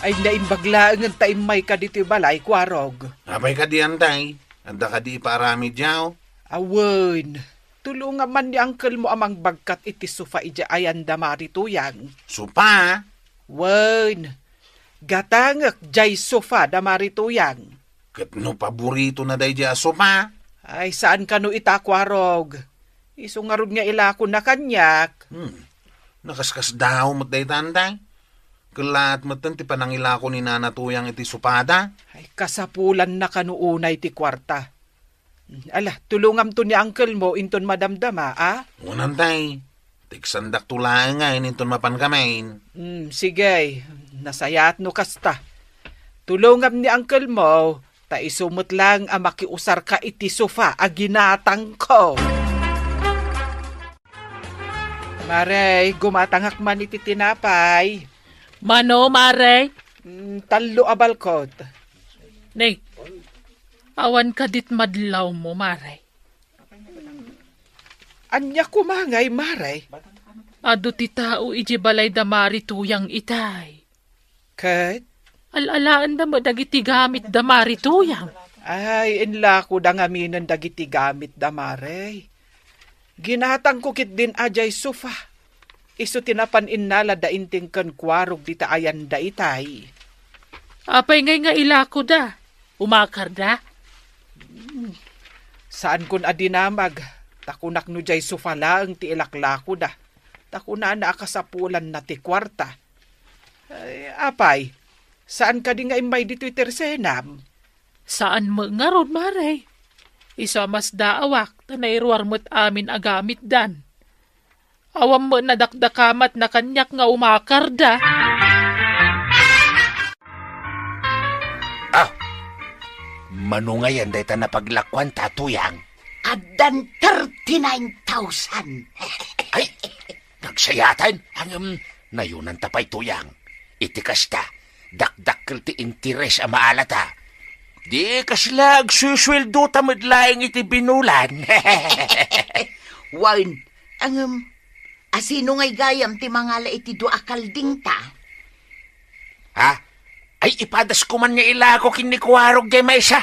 [SPEAKER 4] Ay naimbaglaan ng taimay ka dito balay, kwarog.
[SPEAKER 5] Abay ka di antay. Anda ka di parami diyaw.
[SPEAKER 4] Awen, tulungan man ni uncle mo amang bagkat iti sufa ija ayan damari tuyang.
[SPEAKER 5] Supa?
[SPEAKER 4] Wen, gatangak jay sufa damari tuyang.
[SPEAKER 5] Kat no paborito na day diya supa?
[SPEAKER 4] Ay saan ka no ita, kwarog? Isungarod nga ilako na kanyak.
[SPEAKER 5] Nakaskas daw mo't day tantay. Kalat mo't ti panangilako ni Nana Tuyang iti supada.
[SPEAKER 4] Ay kasapulan na kanuunay ti kwarta. Ala, tulungam to ni uncle mo inton madamdama,
[SPEAKER 5] Unantay. Tiksandak tulaan nga inton mapan kamain.
[SPEAKER 4] Sige, nasayat no kasta. Tulungam ni uncle mo, ta isumot lang ang makiusar ka iti sofa a ginatang ko. Maray, gumatangak man iti tinapay.
[SPEAKER 3] Mano, Mare?
[SPEAKER 4] Talo abalkot.
[SPEAKER 3] Nay, awan ka dit madlaw mo, Mare.
[SPEAKER 4] Anya kumangay, Maray.
[SPEAKER 3] Ado ti tao iji balay damari tuyang itay.
[SPEAKER 4] Kat?
[SPEAKER 3] Alalaan na mo dagiti gamit damari tuyang.
[SPEAKER 4] Ay, inla ko da ngaminan dagiti gamit damari. Ginatang kukit din ajay sofa. Isu tinapan innala da inting kan kwarog di taayan da itay.
[SPEAKER 3] Apay ngay nga ilako da. Umakar da.
[SPEAKER 4] Saan kun adinamag? Takunak no jay sofa laang ti ilaklako da. Takuna na akasapulan na ti kwarta. Ay, apay, saan ka di nga imay dito'y tersenam?
[SPEAKER 3] Saan mo nga ron, Mare? Isa mas daawak, tanayruar mo't amin agamit dan. Awam mo nadakdakamat na kanyak nga umakar da.
[SPEAKER 8] Manungayan day ta na paglakwan tatuyang.
[SPEAKER 2] Adan 39,000.
[SPEAKER 8] Ay, nagsayatan. Nayunan tapay tuyang. Itikas ta, dakdakkel ti interes a maalata. Di kaslag susweldo tamad laing iti binulan.
[SPEAKER 2] Wan, asino ngay gayam ti mangala iti do akalding ta?
[SPEAKER 8] Ha? Ay, ipadas ko man nga ilako kinikwarog di maysa.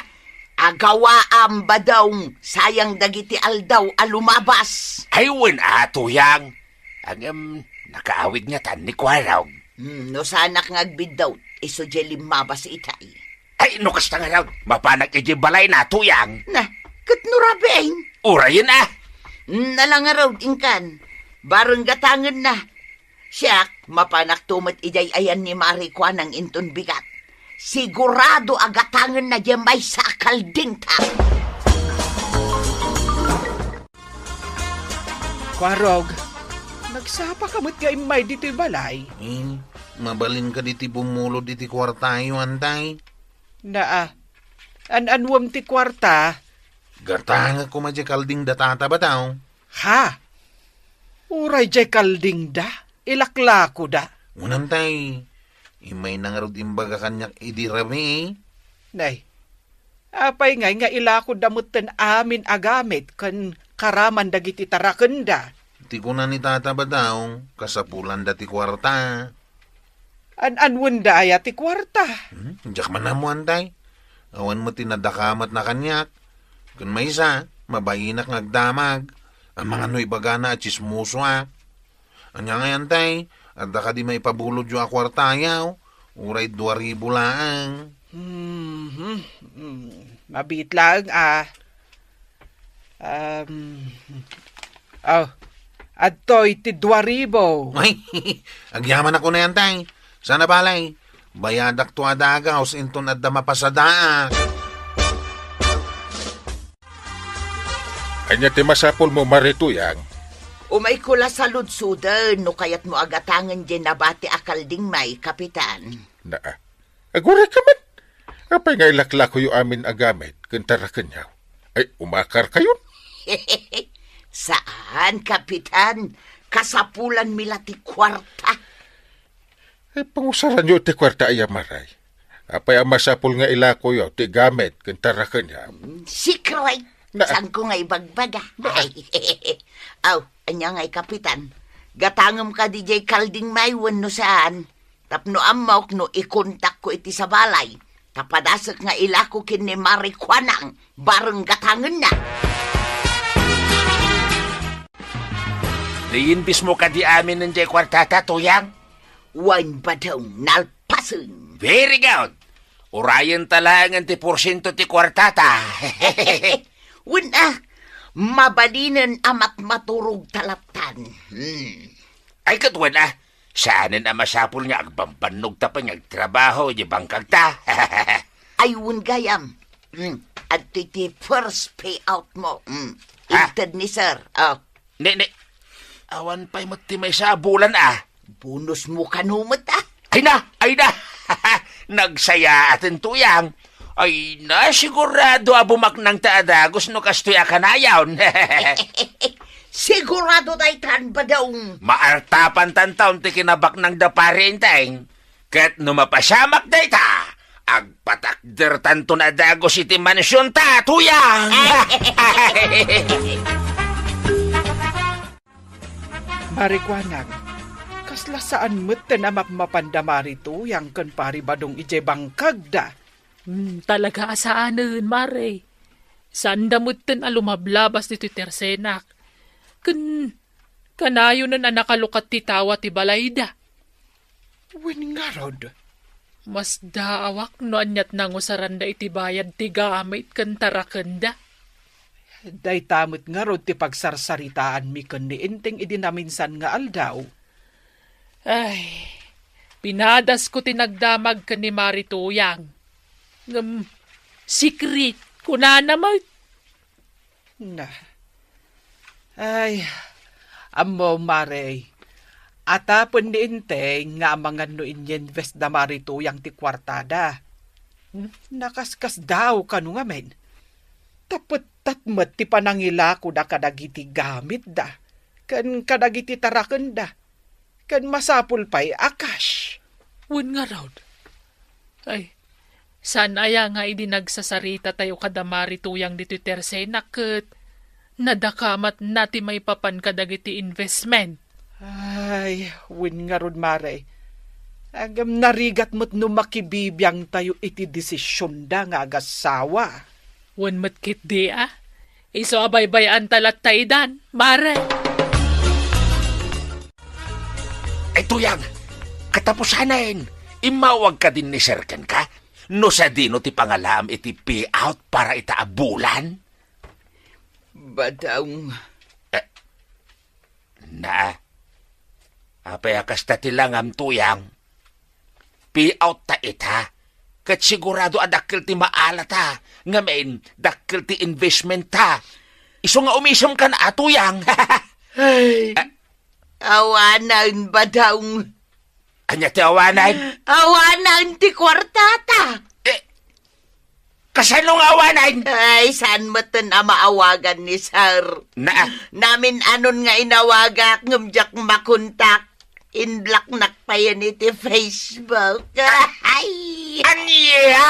[SPEAKER 2] Agawaam ba daw sayang dagiti aldaw alumabas?
[SPEAKER 8] Ay, wen tuyang. Nakaawid nga tan ni kwarog.
[SPEAKER 2] No sanak ngagbid daw, iso jelim mabas itay.
[SPEAKER 8] Ay, no kasta nga raw, mapanak iti balay na tuyang.
[SPEAKER 2] Na, kat nurabein.
[SPEAKER 8] Urayin
[SPEAKER 2] Nalang nga raw, ingkan. Barang gatangan na. Siyak, mapanak tumat ijay ayan ni Marikwa ng inton bigat. Sigurado agatangan na jemay sa akalding ta.
[SPEAKER 4] Kwarog, nagsapa ka mo't nga imay dito'y balay.
[SPEAKER 5] Mabalin ka diti bumulod diti kwartayo, antay.
[SPEAKER 4] Anwam ti kwarta.
[SPEAKER 5] Gatanga ko madya kalding datata ba tayo?
[SPEAKER 4] Ha? Uray jay kalding da? Ilaklako da?
[SPEAKER 5] Unantay, imay nangarod imbaga kanyak idirami.
[SPEAKER 4] Nay, apay nga ilako damutan amin agamit kan karaman dagiti tarakenda.
[SPEAKER 5] Ti ko na ni tata ba daw, kasapulan dati kwarta.
[SPEAKER 4] Anwan da ay ti kwarta.
[SPEAKER 5] Diyak man na mo, antay. Awan mo tinadakamat na kanyak. Kung may isa, mabayinak ngagdamag. Ang mga noy bagana at chismuso Anya nga antay, at ka di may pabulod yung akwartayaw. Uray 2,000 laang.
[SPEAKER 4] Mabit lang adtoy ti 2,000.
[SPEAKER 5] Ay, agyaman ako na yan, tay. Sana balay, bayadak to adagaw sa inton at mapasadaa.
[SPEAKER 6] Anya ti masapol mo marituyang.
[SPEAKER 2] Umay kula sa ludsudan, no kayat mo agatangan dyan nabati akalding may, kapitan.
[SPEAKER 6] Agura ka man. Apay nga ilaklak ko yung amin agamit, kantara kanyaw. Ay, umakar kayo.
[SPEAKER 2] Saan, kapitan? Kasapulan milati kwarta.
[SPEAKER 6] Ay, pangusaran nyo ti kwarta ay amaray. Apay ang masapol nga ilako yo, ti gamit, kantara kanyaw.
[SPEAKER 2] Secret. Saan ko nga ibagbaga? Anya nga'y kapitan. Gatangam ka DJ kalding maywan no saan. Tapno amok no ikontak ko iti sa balay. Tapadasak nga ilako kini Marikwanang. Bareng gatangan na.
[SPEAKER 8] Liinbis mo ka di amin ng jay kwartata, tuyang?
[SPEAKER 2] Wan ba daw nalpasan?
[SPEAKER 8] Very good. Urayan talangan ti porsyento ti kwartata.
[SPEAKER 2] Wala, mabalinan amat maturog talaptan.
[SPEAKER 8] Ay katwan saanin ang masapul nga agbambanog ta pa ngagtrabaho di bangkag ta.
[SPEAKER 2] Ay wun gayam. At iti first payout mo. Intad ni sir.
[SPEAKER 8] Ne. Awan pa'y mati may sabulan
[SPEAKER 2] Bonus mo kanumot
[SPEAKER 8] Ay na. Nagsaya atin tuyang. Ay na, sigurado abumak ng taadagos no kastoy akanayawn.
[SPEAKER 2] Sigurado daytan ba daw?
[SPEAKER 8] Maartapan tantaon ti kinabak ng dapari inteng. Kat numapasamak dayta, agpatakder tanto na dagos iti mansyon ta, tuyang!
[SPEAKER 4] Marikwanag, kasla saan mo't tanamak mapandamari tuyang kan pari badong ije bangkag da?
[SPEAKER 3] Talaga asaanan, Mare. Saan damutin alumablabas dito tersenak. Kanayo na nakalukat ti tawa ti balayda.
[SPEAKER 4] Wen nga rod.
[SPEAKER 3] Mas daawak no anyat nang usaranda iti bayad ti gamit kan tarakanda.
[SPEAKER 4] Day tamot nga rod ti pagsarsaritaan mi kan ni inteng idinaminsan nga aldaw.
[SPEAKER 3] Ay, pinadas ko tinagdamag ka ni Marituyang. Secret ko na naman.
[SPEAKER 4] Na. Ay, amo Mare. Ata paniinte nga mga no inyinvest da marito yang ti kwartada. Nakaskas daw kanu nga men. Tapot tatmat ti panangila ko da kadagiti gamit da. Kan kadagiti taraken da. Kan masapul pa'y akash.
[SPEAKER 3] Wen nga raw. Ay, saan aya nga idinagsasarita tayo kadamari tuyang dito tersena ket nadakamat nati may papan kadagiti investment.
[SPEAKER 4] Ay, win nga ron Mare. Agam narigat mo't numakibibiyang tayo iti desisyon da nga agasawa.
[SPEAKER 3] Wen matkit di Iso abay-bayan talat taidan, Mare.
[SPEAKER 8] Ay tuyang, katapusanain. Imawag ka din ni Serkan ka? No sa dino ti pangalam iti payout para itaabulan?
[SPEAKER 2] Badaong...
[SPEAKER 8] Na, apay akasta ti langam tuyang. Payout ta ita. Kat sigurado adakil ti maala ta. Ngamen, dakil ti investment ta. Iso nga umisom ka na tuyang.
[SPEAKER 2] Ay, awanan badaong...
[SPEAKER 8] Anya ti awanan?
[SPEAKER 2] Awanan ti kwartata.
[SPEAKER 8] Kasanong awanan?
[SPEAKER 2] Ay, saan mo ito na maawagan ni Sir? Namin anon nga inawagak, ngumjak makontak. In-block nakpayan iti Facebook. Ay!
[SPEAKER 8] Anya!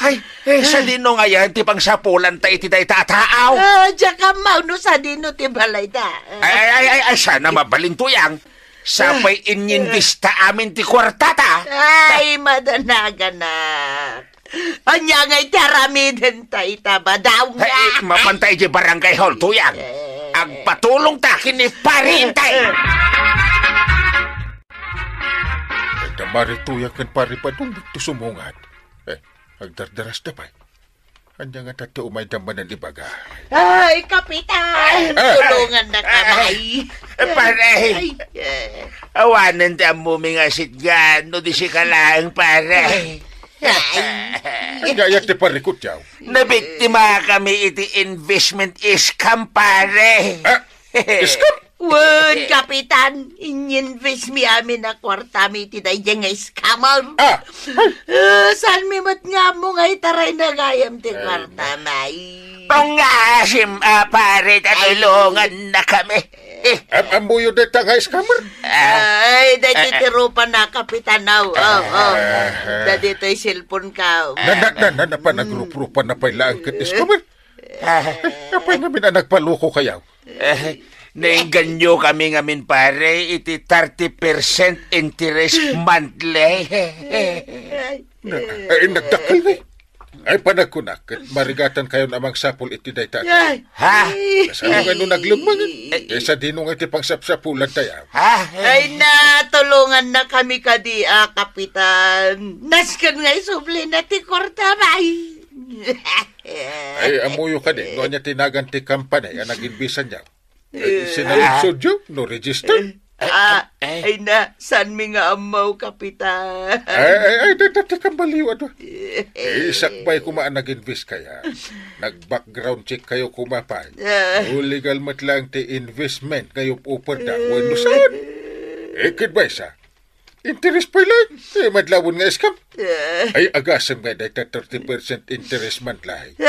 [SPEAKER 8] Ay! Sa dino nga yan, ti pangsapulan ta iti day tataaw.
[SPEAKER 2] Diyan ka mauno sa dino ti balay ta.
[SPEAKER 8] Ay, sana mabalintuyang. Sapay inyindista amin ti kwartata.
[SPEAKER 2] Ay, madanaga na. Anya nga'y taramiden ta itabadaw nga.
[SPEAKER 8] Ay, mapantay di barangay hall, tuyang. Agpatulong ta kini parintay.
[SPEAKER 6] Ay, damari tuyang kan paripadong to sumungat. Agdardaras na pa. Anya nga tati umay daman ng ibaga.
[SPEAKER 2] Ay, Kapitan! Tulungan na kamay.
[SPEAKER 8] Pare, awanan ta mo mga sitgan, no di si kalang pare.
[SPEAKER 6] Gayak ti parikot yaw.
[SPEAKER 8] Nabiktima kami iti investment scam pare.
[SPEAKER 6] Scam?
[SPEAKER 2] Wen, Kapitan, inyinvest mi amin na kwarta mi iti day nga scammer. Saan mi mat nga mo nga itaray na gayam ti kwarta may.
[SPEAKER 8] Pangasim, pare, tatulungan na kami.
[SPEAKER 6] Amuyo na ta nga scammer?
[SPEAKER 2] Ay, dahil titirupan na, Kapitan, now. Dahil ito'y cellphone ka.
[SPEAKER 6] Pa nagrup-rupan na pala ang scammer. Apay namin na nagpaluko kayaw.
[SPEAKER 8] Nainganyo kami ngamin pare, iti 30% interest monthly.
[SPEAKER 6] Ay, nagdakil na. Ay, panagkunak, marigatan kayo namang sapul iti day tata.
[SPEAKER 8] Ha?
[SPEAKER 6] Saan nga nung naglumangan? Sa dinong iti pang sapsapulan tayo.
[SPEAKER 2] Ay, natulungan na kami kadi, Kapitan. Naskan nga isubli na ti korta, bay.
[SPEAKER 6] Ay, amuyo ka din. Noon niya tinagan ti kampanya, nag-inbisan niya. Sinaligsod yun, no register.
[SPEAKER 2] Ay na, saan mi nga amaw, Kapitan?
[SPEAKER 6] Ay, dati kang baliw, ano? Sakbay kumaan nag-invest kaya. Nag-background check kayo kumapay. Legal mat lang ti investment kayo upar da. Wano saan? Kidbay sa? Interest pa lang. Madlawon nga scam. Ay, agasam nga dahil 30% interest man lahi.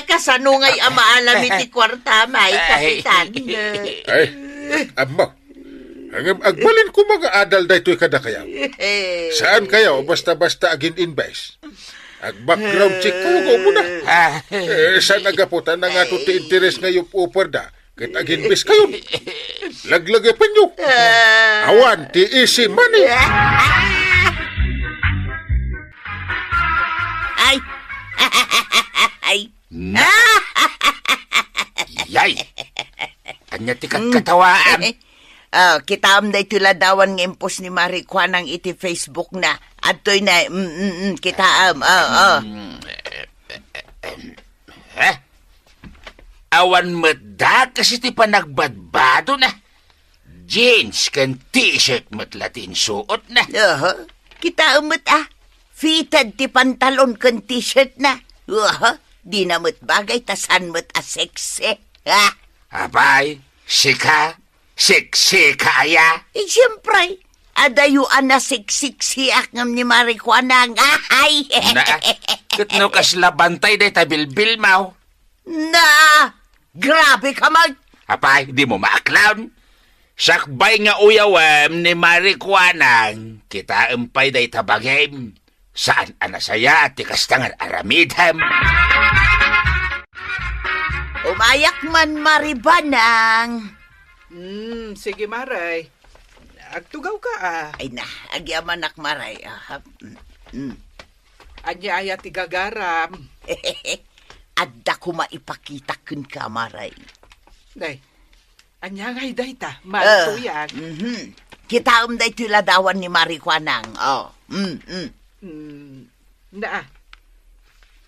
[SPEAKER 2] Kasano nga'y amaalam iti kwarta, may, Kapitan?
[SPEAKER 6] Ay, ama. Agbalin ko mga adal da ito'y kada kayaw. Saan kayaw? Basta-basta agin invest. Ag-background check kayo ko muna. Saan nagaputan na nga ito ti interest ngayon upar da? Kahitag-invest kayo. Laglagay pa nyo. Awan, ti easy money.
[SPEAKER 2] Ay.
[SPEAKER 8] Yay! Kanya ti katawaan.
[SPEAKER 2] Kita day tuladawan ng impos ni Marie Juan ang iti Facebook na. Ato'y na, kita
[SPEAKER 8] Awan mada kasi ti panagbadbado na. Jeans kan t-shirt matlatin suot na.
[SPEAKER 2] Kita fitted ti pantalon kan t-shirt na. Di namot bagay tasan mo't asekse. Ha?
[SPEAKER 8] Apay, sika? Siksi kaya?
[SPEAKER 2] Siyempre, adayuan na siksik siyak ngam ni Marikwanang. Ay!
[SPEAKER 8] Na, katno kas labantay day tabilbil mau.
[SPEAKER 2] Na! Grabe ka mag!
[SPEAKER 8] Apay, di mo maaklawn. Sakbay nga uyawam ni Marikwanang, kita empay day tabagim. Saan anasaya at ikastangan aramidham?
[SPEAKER 2] Umayak man Maribanang.
[SPEAKER 4] Sige, Maray. Agtugaw ka,
[SPEAKER 2] Ay na, agyamanak Maray.
[SPEAKER 4] Anya aya tigagaram.
[SPEAKER 2] Adda ko maipakita kun ka, Maray.
[SPEAKER 4] Day, anya ngay day ta, maltuyan.
[SPEAKER 2] Kita day tuladawan ni Marikwanang.
[SPEAKER 4] Na,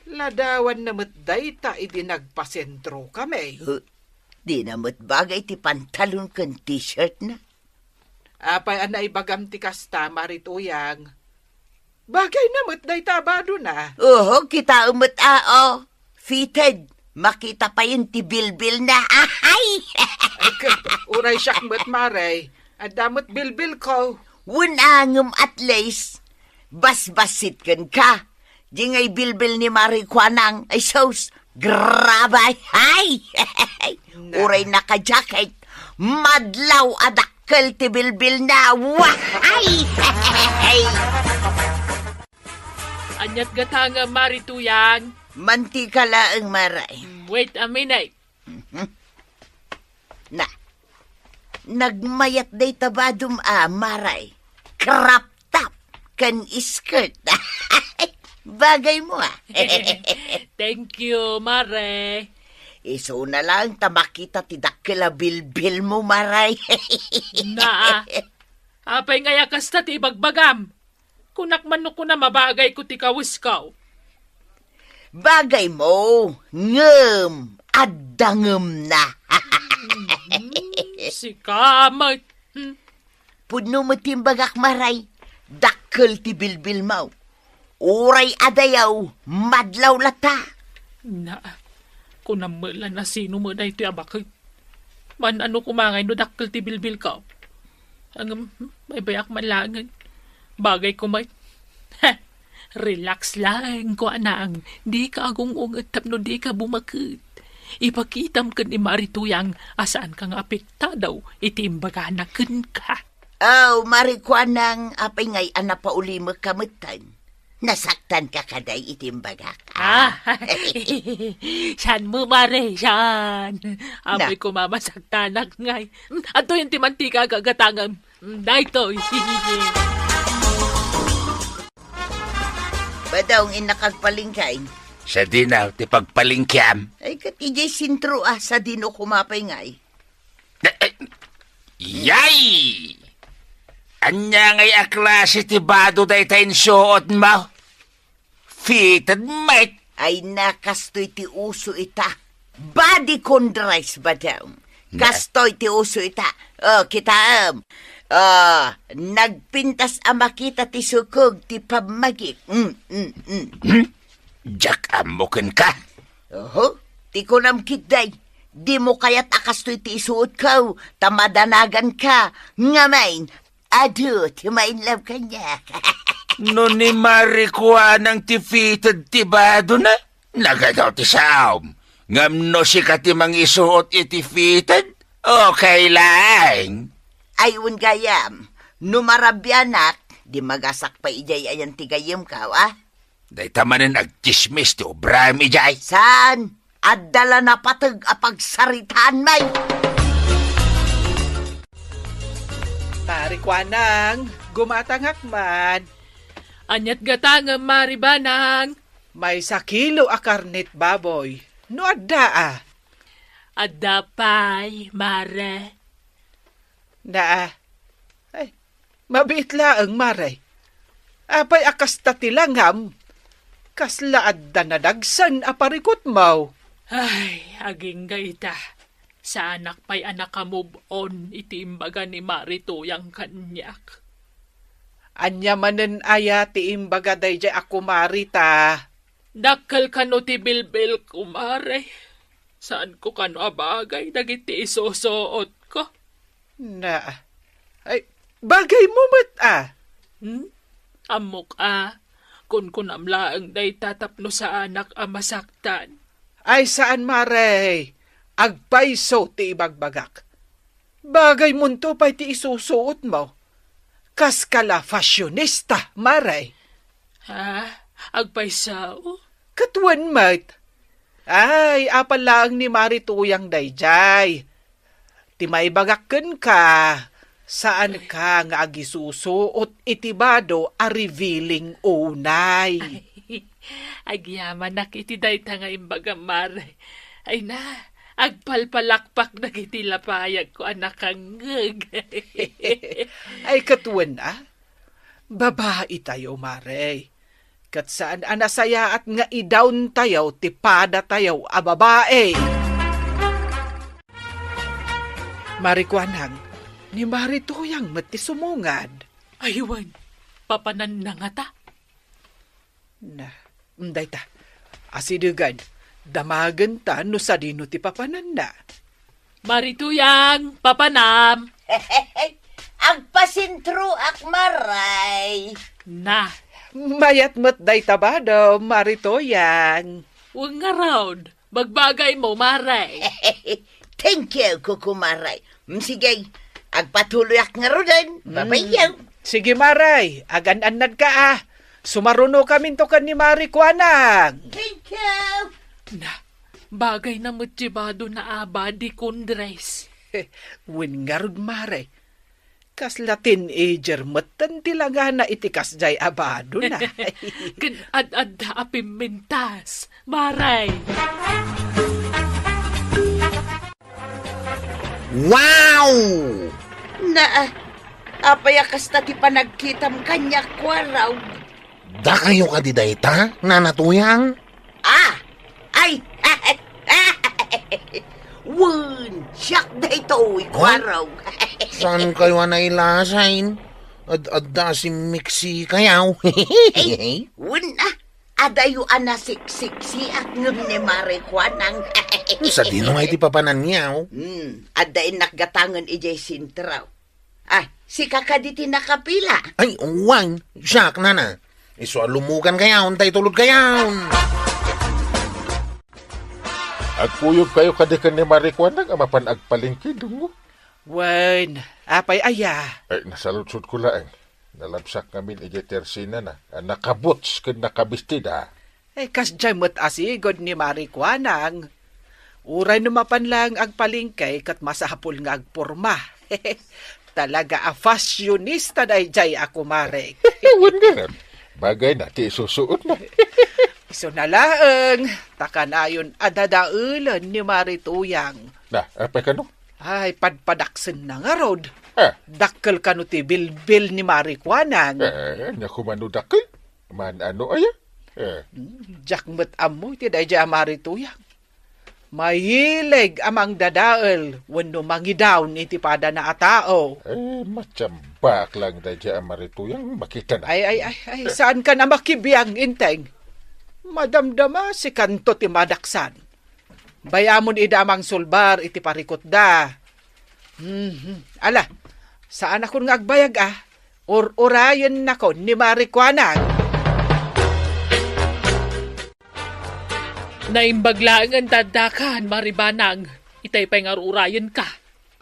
[SPEAKER 4] ladawan namat day ta idinagpasentro kami.
[SPEAKER 2] Di namot bagay ti pantalon kun t-shirt na.
[SPEAKER 4] Apay anay bagam ti kasta, Marituyang. Bagay namat day tabado na.
[SPEAKER 2] Kita umot fitted. Makita pa yun ti bilbil na. Ay!
[SPEAKER 4] Uray siyakmat, Maray. Adamot bilbil ko.
[SPEAKER 2] Wunangum at least. Bas-basit kan ka. Di ngay bilbil ni Marikwanang. Ay sos, grabay. Ay! Uray naka-jacket. Madlaw adakkel ti bilbil na. Ay!
[SPEAKER 3] Anyat gatanga Marituyang.
[SPEAKER 2] Mantika laang Maray.
[SPEAKER 3] Wait a minute.
[SPEAKER 2] Na, nagmayat day tabadum Maray. Crop top kan skirt. Bagay mo
[SPEAKER 3] Thank you, Mare.
[SPEAKER 2] Iso na lang tamakita ti dakila bilbil mo, Maray.
[SPEAKER 3] Na, apay nga yakas ta ti bagbagam. Kunakman ko na mabagay ko ti kawiskaw.
[SPEAKER 2] Bagay mo, ngem, addangem na.
[SPEAKER 3] Si Kamay.
[SPEAKER 2] Puno mo timbagak, Maray. Dakkel ti bilbil mo. Uray adayaw, madlaw lata.
[SPEAKER 3] Na, kunamala na sino mo na ito abakit. Man ano kumangay no dakkel ti bilbil ka. Ang may bayak malangan. Bagay ko may. Relax lang ko anang. Di ka agong ungat tapno di ka bumakit. Ipakitam ka ni Marituyang asaan kang apektadaw itimbaga na kun ka.
[SPEAKER 2] Marikwanang apay ngay anapauli mo kamutan. Nasaktan ka kaday itimbaga ka.
[SPEAKER 3] Siyan mo, Mare, siyan. Apay ko mamasaktanak ngay. Ato yung timantika gagatangam. Dahito.
[SPEAKER 2] Badaw inakagpalingkay.
[SPEAKER 8] Sa dinaw, ti pagpalingkyam.
[SPEAKER 2] Ay, katijay sintro sa dino kumapay ngay.
[SPEAKER 8] Yay! Anya ngay aklase ti bado day tayo suot mo. Fitted, mate.
[SPEAKER 2] Ay, nakastoy ti uso ita. Body condrice ba daw? Kastoy ti uso ita. Kita nagpintas makita ti sukog ti pamagik.
[SPEAKER 8] Jack amukin ka.
[SPEAKER 2] Ti kunam kitday. Di mo kaya't akastoy ti isuot ka. Tamadanagan ka. Ngamain, ado, ti mainlove ka niya.
[SPEAKER 8] No ni Marikwanang ti fitted ti bado na. Nagadaw ti saom. Ngam no si ka ti mang isuot iti fitted. Okay lang.
[SPEAKER 2] Ayun gayam, numarabyanak, di magasak pa ijay ayan tigayam ka,
[SPEAKER 8] Day tamanin agchismis ti obram ijay.
[SPEAKER 2] Saan? Addala na patag apagsaritaan may.
[SPEAKER 4] Marikwanang, gumatangak man.
[SPEAKER 3] Anyat gatanga Maribanang.
[SPEAKER 4] May sakilo a karnit baboy. No adda
[SPEAKER 3] Adapay, Mare.
[SPEAKER 4] Na, ay, mabitla ang Maray. Apay akas tatilangam. Kaslaad da nadagsan aparikot mo.
[SPEAKER 3] Ay, aging gaita. Sa anak pa'y anak ka move on, itimbaga ni Marituyang kanyak.
[SPEAKER 4] Anya manen aya ti imbaga day ako Marita.
[SPEAKER 3] Dakkel ka no ti bilbil ko, Maray. Saan ko kano abagay, dagiti isusuot ko?
[SPEAKER 4] Na, ay, bagay mo mat
[SPEAKER 3] Amok kun kunamlaang day tatapno sa anak masaktan.
[SPEAKER 4] Ay, saan, Maray? Agpaiso ti ibagbagak. Bagay mo to pa'y ti isusuot mo. Kas kala fashionista, Maray.
[SPEAKER 3] Agpaisao?
[SPEAKER 4] Katuan, mat. Ay, apal lang ni Marituyang dayjay. Ti may bagakken ka, saan ka nga agisusuot itibado a revealing unay.
[SPEAKER 3] Agyaman nakiti dayta nga imbaga, Maray. Ay na, agpalpalakpak na kiti lapayag ko anakangeg.
[SPEAKER 4] Ay, katuan babae tayo, Maray. Kat saan anasaya at nga idown tayo, tipada tayo, babae. Marikwanang, ni Marituyang mati sumungad.
[SPEAKER 3] Aywan, papanan na nga ta.
[SPEAKER 4] Na, umday ta. Asidugan, damagan ta no sa dino ti papanan na.
[SPEAKER 3] Marituyang, papanam.
[SPEAKER 2] Agpasintro ak, Maray.
[SPEAKER 3] Na,
[SPEAKER 4] mayat mo't day tabado, Marituyang.
[SPEAKER 3] huwag nga round. Bagbagay mo, Maray.
[SPEAKER 2] Thank you, Kuko Maray. Sige, agpatuloy ak nga rodan. Babayaw.
[SPEAKER 4] Sige, Maray, agan-anad ka Sumaruno kami to kan ni Marikwanang.
[SPEAKER 2] Thank you.
[SPEAKER 3] Na, bagay na motivado na abadi kundres.
[SPEAKER 4] Win nga rod, Maray. Kas Latin ager matan tilaga na itikas jay abado na.
[SPEAKER 3] Kan ad apimintas, Maray.
[SPEAKER 5] Wow!
[SPEAKER 2] Na, apayakas na ti panagkitam kanya kwaraw.
[SPEAKER 5] Da kayo ka di dayta, Nanatuyang?
[SPEAKER 2] Ay, Wun, siyak na ito, ikwaraw.
[SPEAKER 5] Saan kayo nailasain? Adda si Mixi kayaw.
[SPEAKER 2] Wun adayo anasiksiksi at ngum ni Marikwanang.
[SPEAKER 5] Sa dino nga iti papanan niyaw.
[SPEAKER 2] Adayin nakgatangan ijay sintraw. Si kakaditi nakapila.
[SPEAKER 5] Ay, uwang, siyak nana. Iso alumugan kayaw, tay tulod kayaw.
[SPEAKER 6] Agpuyog kayo kadikan ni Marikwanang amapan agpalingkid mo.
[SPEAKER 4] Wen, apay aya.
[SPEAKER 6] Ay, nasalutsod ko lang. Nalabsak namin ijay-tersina na. Nakabuts ken nakabistida.
[SPEAKER 4] Kas dyan mo't asigod ni Marikwanang. Uray numapan lang agpalingkay kat masahapol nga agporma. Talaga fashionista na jay ako, Marek.
[SPEAKER 6] Ewan ganun. Bagay na, ti susuot na.
[SPEAKER 4] Iso nalaang, takanayon adadaulan ni Marituyang.
[SPEAKER 6] Na, apay ka no?
[SPEAKER 4] Ay, padpadaksen na nga rod.
[SPEAKER 6] Dakkel
[SPEAKER 4] ka no ti bilbil ni Marikwanang.
[SPEAKER 6] Nya kumano dakkel? Man ano aya?
[SPEAKER 4] Jakmet amo ti dayja Marituyang. Mahilig amang dadael wenno mangidawn iti pada na atao.
[SPEAKER 6] Macam bak lang dayja Marituyang makita na.
[SPEAKER 4] Ay, saan ka na makibiyang inteng? Madamdama si kanto ti madaksan. Bayamon idamang sulbar iti parikot da. Ala, saan ako nga agbayag Or-orayan na ko ni Marikwanang.
[SPEAKER 3] Naimbaglaan tadakan, Maribanang. Itay pa'y ngarurayan ka.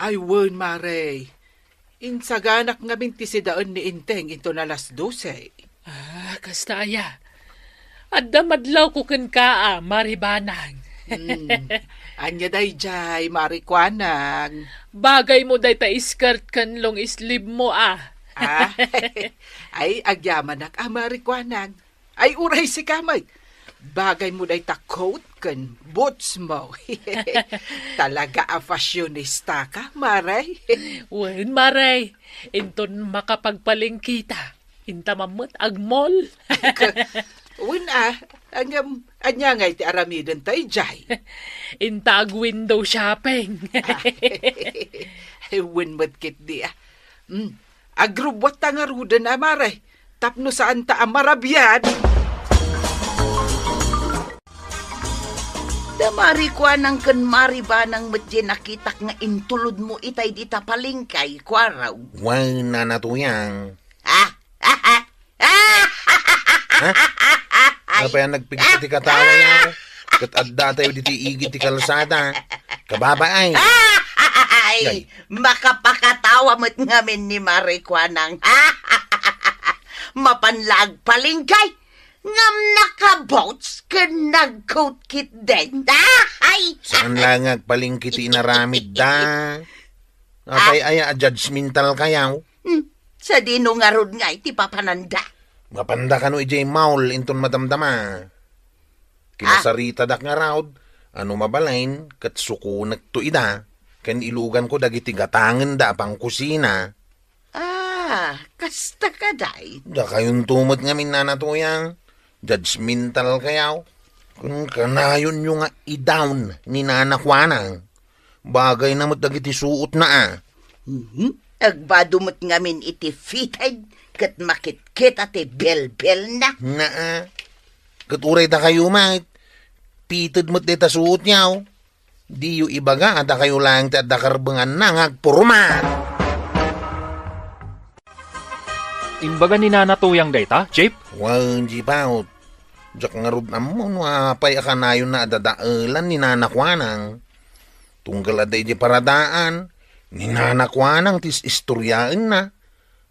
[SPEAKER 4] Ay, wen, Mare. Insaganak nga bintisidaan ni Inteng ito na las 12.
[SPEAKER 3] Kasta aya. Adda madlaw ko ken ka, Maribanang.
[SPEAKER 4] Anya day jay, Marikwanang.
[SPEAKER 3] Bagay mo day ta skirt kan long sleeve mo,
[SPEAKER 4] Ay, agyamanak, Marikwanang. Ay, uray si kamay. Bagay mo day ta coat kan boots mo. Talaga fashionista ka, Maray.
[SPEAKER 3] Wen, Maray. Inton makapagpaling kita. Inta mamot agmol.
[SPEAKER 4] Wen, anya nga iti aramiden tay jay.
[SPEAKER 3] Inta window shopping.
[SPEAKER 4] Wen mo't kit di agrubwat ta nga rudan, Maray. Tapno saan ta amarabyan.
[SPEAKER 2] Damari kuanang ken mari banang medje nakitak nga intulod mo itay dita palingkay kwaraw.
[SPEAKER 5] Why nanatuyang?
[SPEAKER 2] Ha?
[SPEAKER 5] Apa yan nagpigit ti katawa niya? Kat adda tayo diti igit ti kalsada. Kababa ay.
[SPEAKER 2] Ay, makapakatawa mo't ngamin ni Mari kuanang. Mapanlag palingkay. Ngam nakaboats ka nag-coat kit din. Ay!
[SPEAKER 5] Saan lang agpalingkiti inaramid da? Apay aya judgmental kayaw.
[SPEAKER 2] Sa dino nga rod nga iti papananda.
[SPEAKER 5] Mapanda ka no ijay maul inton madamdama. Kinasarita dak nga raud. Ano mabalain kat suko nagtuida. Ken ilugan ko dagiti gatangen da pang kusina.
[SPEAKER 2] Kasta ka day.
[SPEAKER 5] Da kayong tumot nga minanatuyang. Judgmental kayaw. Kung kanayon nyo nga i-down ni nanakwanang. Bagay na mo't dagiti suot na
[SPEAKER 2] Agbadumot ngamin iti fitted kat makit-kit ati bel-bel na.
[SPEAKER 5] Kat uray da kayo mait. Pitid mo't dita suot niyaw. Di yu ibaga ada kayo lang ti adda karbengan na ngagpurma.
[SPEAKER 7] Imbaga ni nanatuyang dayta, Chip?
[SPEAKER 5] Wan di paut. Jak ngarud na mo apay akanayon na adadaalan ni nanakwanang. Tunggal aday di paradaan. Ni nanakwanang tis istoryaan na.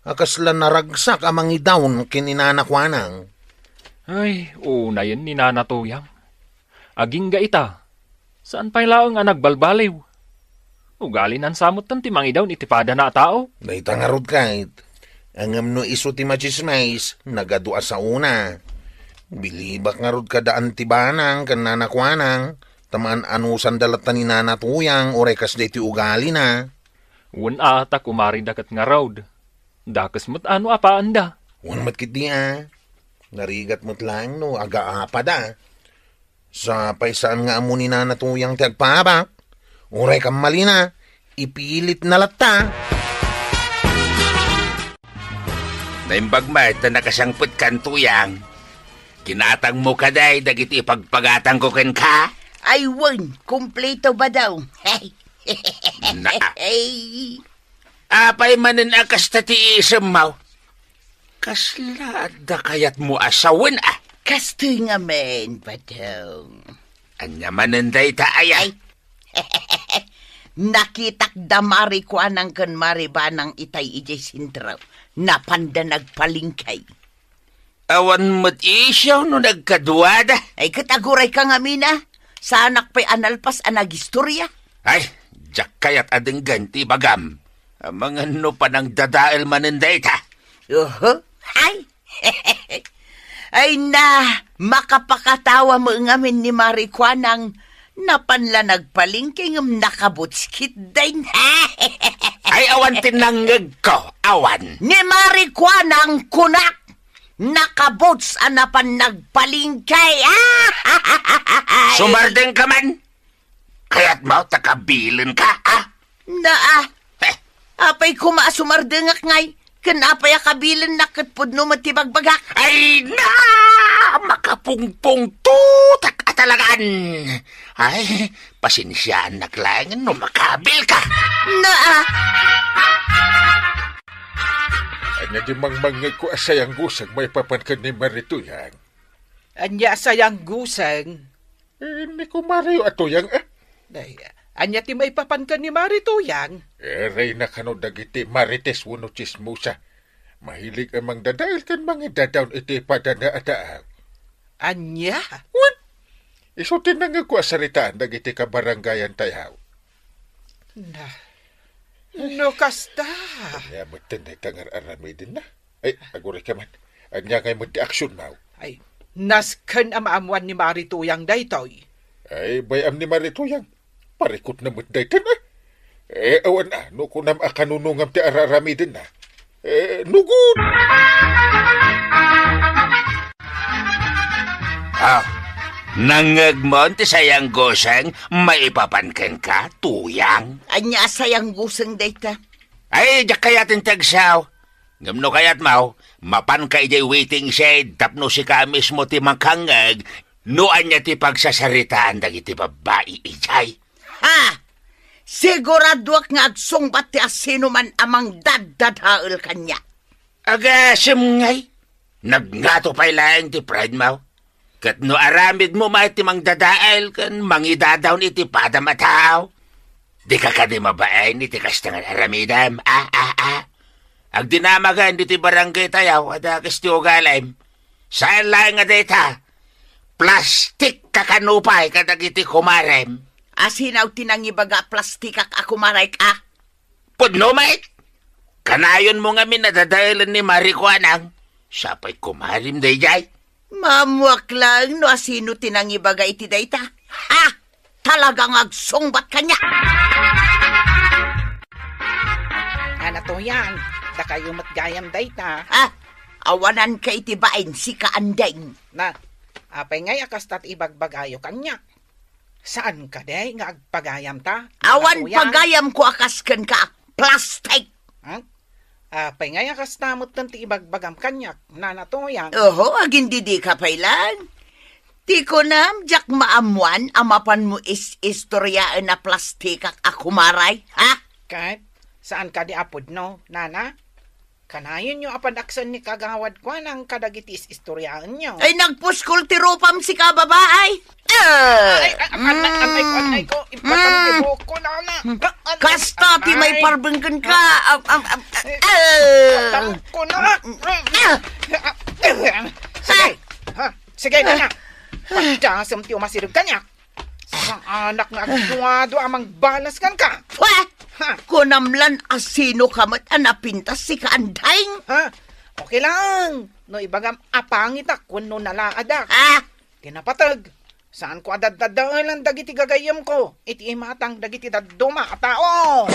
[SPEAKER 5] Akasla naragsak amang idawn kin ni nanakwanang.
[SPEAKER 7] Ay, una yan ni nanatuyang. Aging ga ita. Saan pa'y laang nga nagbalbaliw? Ugali nan samot tan timang idaw ni tipada na tao.
[SPEAKER 5] Dayta ngarud kahit. Angam no iso ti machismays, nagadua sa una. Bilibak ngarud kada antibanang kan nanakwanang. Tamaan anusan dalatan ni nanatuyang o rekas day ti ugali na.
[SPEAKER 7] Wan ata kumari dakat nga raud. Dakas mo't ano apaan da?
[SPEAKER 5] Wan matkit di Narigat mo't lang no, aga-apa da. Sa paisaan nga amo ni nanatuyang ti agpabak. Uray kam mali na, ipilit na lata.
[SPEAKER 8] Naimbag ma, ito nakasangput kan tuyang. Kinatang mo ka day, dagiti ipagpagatang ko ken ka.
[SPEAKER 2] Ay, wan, kumpleto ba daw? Hey.
[SPEAKER 8] Apay manin akas tati isem mau. Kasla da kayat mo asawin
[SPEAKER 2] Kastoy nga men ba daw?
[SPEAKER 8] Anya manin day ta ayay.
[SPEAKER 2] Nakitak damari ko anang kan maribanang itay ijay sintraw. Napanda nagpalingkay.
[SPEAKER 8] Awan mo't isyaw no nagkaduada.
[SPEAKER 2] Ay kataguray ka nga mina. Sa anak pa'y analpas anagistorya.
[SPEAKER 8] Ay, jak kayat adeng ganti bagam. Mga no pa nang dadael manin day ta.
[SPEAKER 2] Ay. Ay na, makapakatawa mo ngamin ni Marikwanang napanla nagpalingking nakabutskit din.
[SPEAKER 8] Ay awan tinanggag ko, awan.
[SPEAKER 2] Ni Marikwanang kunak, nakabots anapan nagpalingkay.
[SPEAKER 8] Sumardeng ka man. Kaya't mau takabilin ka,
[SPEAKER 2] Apay kumasumardengak ngay. Kenapa ya kabilin nakatpud no matibagbagak?
[SPEAKER 8] Ay na! Makapungpung tutak atalagaan. Ay, pasinsyan naglayan no makabil ka.
[SPEAKER 6] Anya di mangmangay ko asayang gusang may papankan ni Marituyang.
[SPEAKER 4] Anya sayang gusang.
[SPEAKER 6] Hindi ko mariyo atuyang
[SPEAKER 4] Anya ti may papankan ni Marituyang.
[SPEAKER 6] Rey na kano dagiti marites wano chismusa. Mahilig amang dadail kan mga dadawn iti padana adaang.
[SPEAKER 4] Anya?
[SPEAKER 6] What? Isutin na nga ko asaritaan dagiti kabarangayan tayaw.
[SPEAKER 4] No kasta.
[SPEAKER 6] Anya matin na itangar arami din na. Ay, aguray ka man. Anya kay mo di aksyon mau.
[SPEAKER 4] Ay, nasken amaamuan ni Marituyang daytoy.
[SPEAKER 6] Ay, bayam ni Marituyang. Parikot na mo't daytan awan no kunam akanunungam ti ararami din na. Nugod!
[SPEAKER 8] Nangagmon ti sayang goseng, maipapanken ka, tuyang.
[SPEAKER 2] Anya sayang gusang dayta.
[SPEAKER 8] Ay, jak kayatin tagsaw. Ngamno kayat mau, mapan ka ijay waiting shed, tapno si ka mismo ti makangag, Noan niya ti pagsasaritaan dagiti babae ijay.
[SPEAKER 2] Ha! Siguraduak nga agsungbat ti asino man amang daddadhael kanya.
[SPEAKER 8] Aga, simngay. Nagngato pa'y laeng ti pride mo. Kat no aramid mo may ti mang dadael kan mangidadaw ni ti padamataaw. Di ka ka di mabaen ni ti kastangan aramidam. Ag dinamagan di ti barangay tayaw at akas ti ugalim. Saan laeng nga data? Plastik kakanupay kadagiti kumarem.
[SPEAKER 2] Asinaw tinangibaga plastikak ako maray ka.
[SPEAKER 8] Pudno, mate. Kanayon mo nga minadadaelan ni Maricuanang. Sapay kumarim day jay.
[SPEAKER 2] Mamuak lang no asino tinangibaga iti dayta. Ha! Talagang agsungbat kanya.
[SPEAKER 4] Ana to yan, da kayo matgayam dayta.
[SPEAKER 2] Ha! Awanan ka iti bain si kaandeng.
[SPEAKER 4] Na, apay ngay akas tat ibagbagayo kanya. Saan ka day nga agpagayam ta?
[SPEAKER 2] Awan pagayam ko akasken ka, plastic.
[SPEAKER 4] Apay ngay akas tamot tanti ibagbagam kanyak, nanatoyan.
[SPEAKER 2] Oho, agindi di ka pailan. Ti ko nam, jak maamuan, amapan mo istoryaan na plastikak ako maray, ha?
[SPEAKER 4] Kahit, saan ka di apod no, nana? Kanayon nyo apan aksan ni kagawad ko ng kadagitis istoryaan nyo.
[SPEAKER 2] Ay, nagpuskul ti rupam si kababaay.
[SPEAKER 4] Anay ko, ipatantibo ko na.
[SPEAKER 2] Kasta ti may parbenggan ka.
[SPEAKER 4] Patang ko na. Sige na. Padasam ti umasirog kanya. Sa anak nga agduado amang balas kan ka.
[SPEAKER 2] Kunamlan asino kamat anapintas si kaandaing.
[SPEAKER 4] Okay lang. No ibagam apangit ako no nalaadak. Kinapatag. Saan ko adadadaan dagiti gagayam ko? Iti imatang dagiti daduma a tao.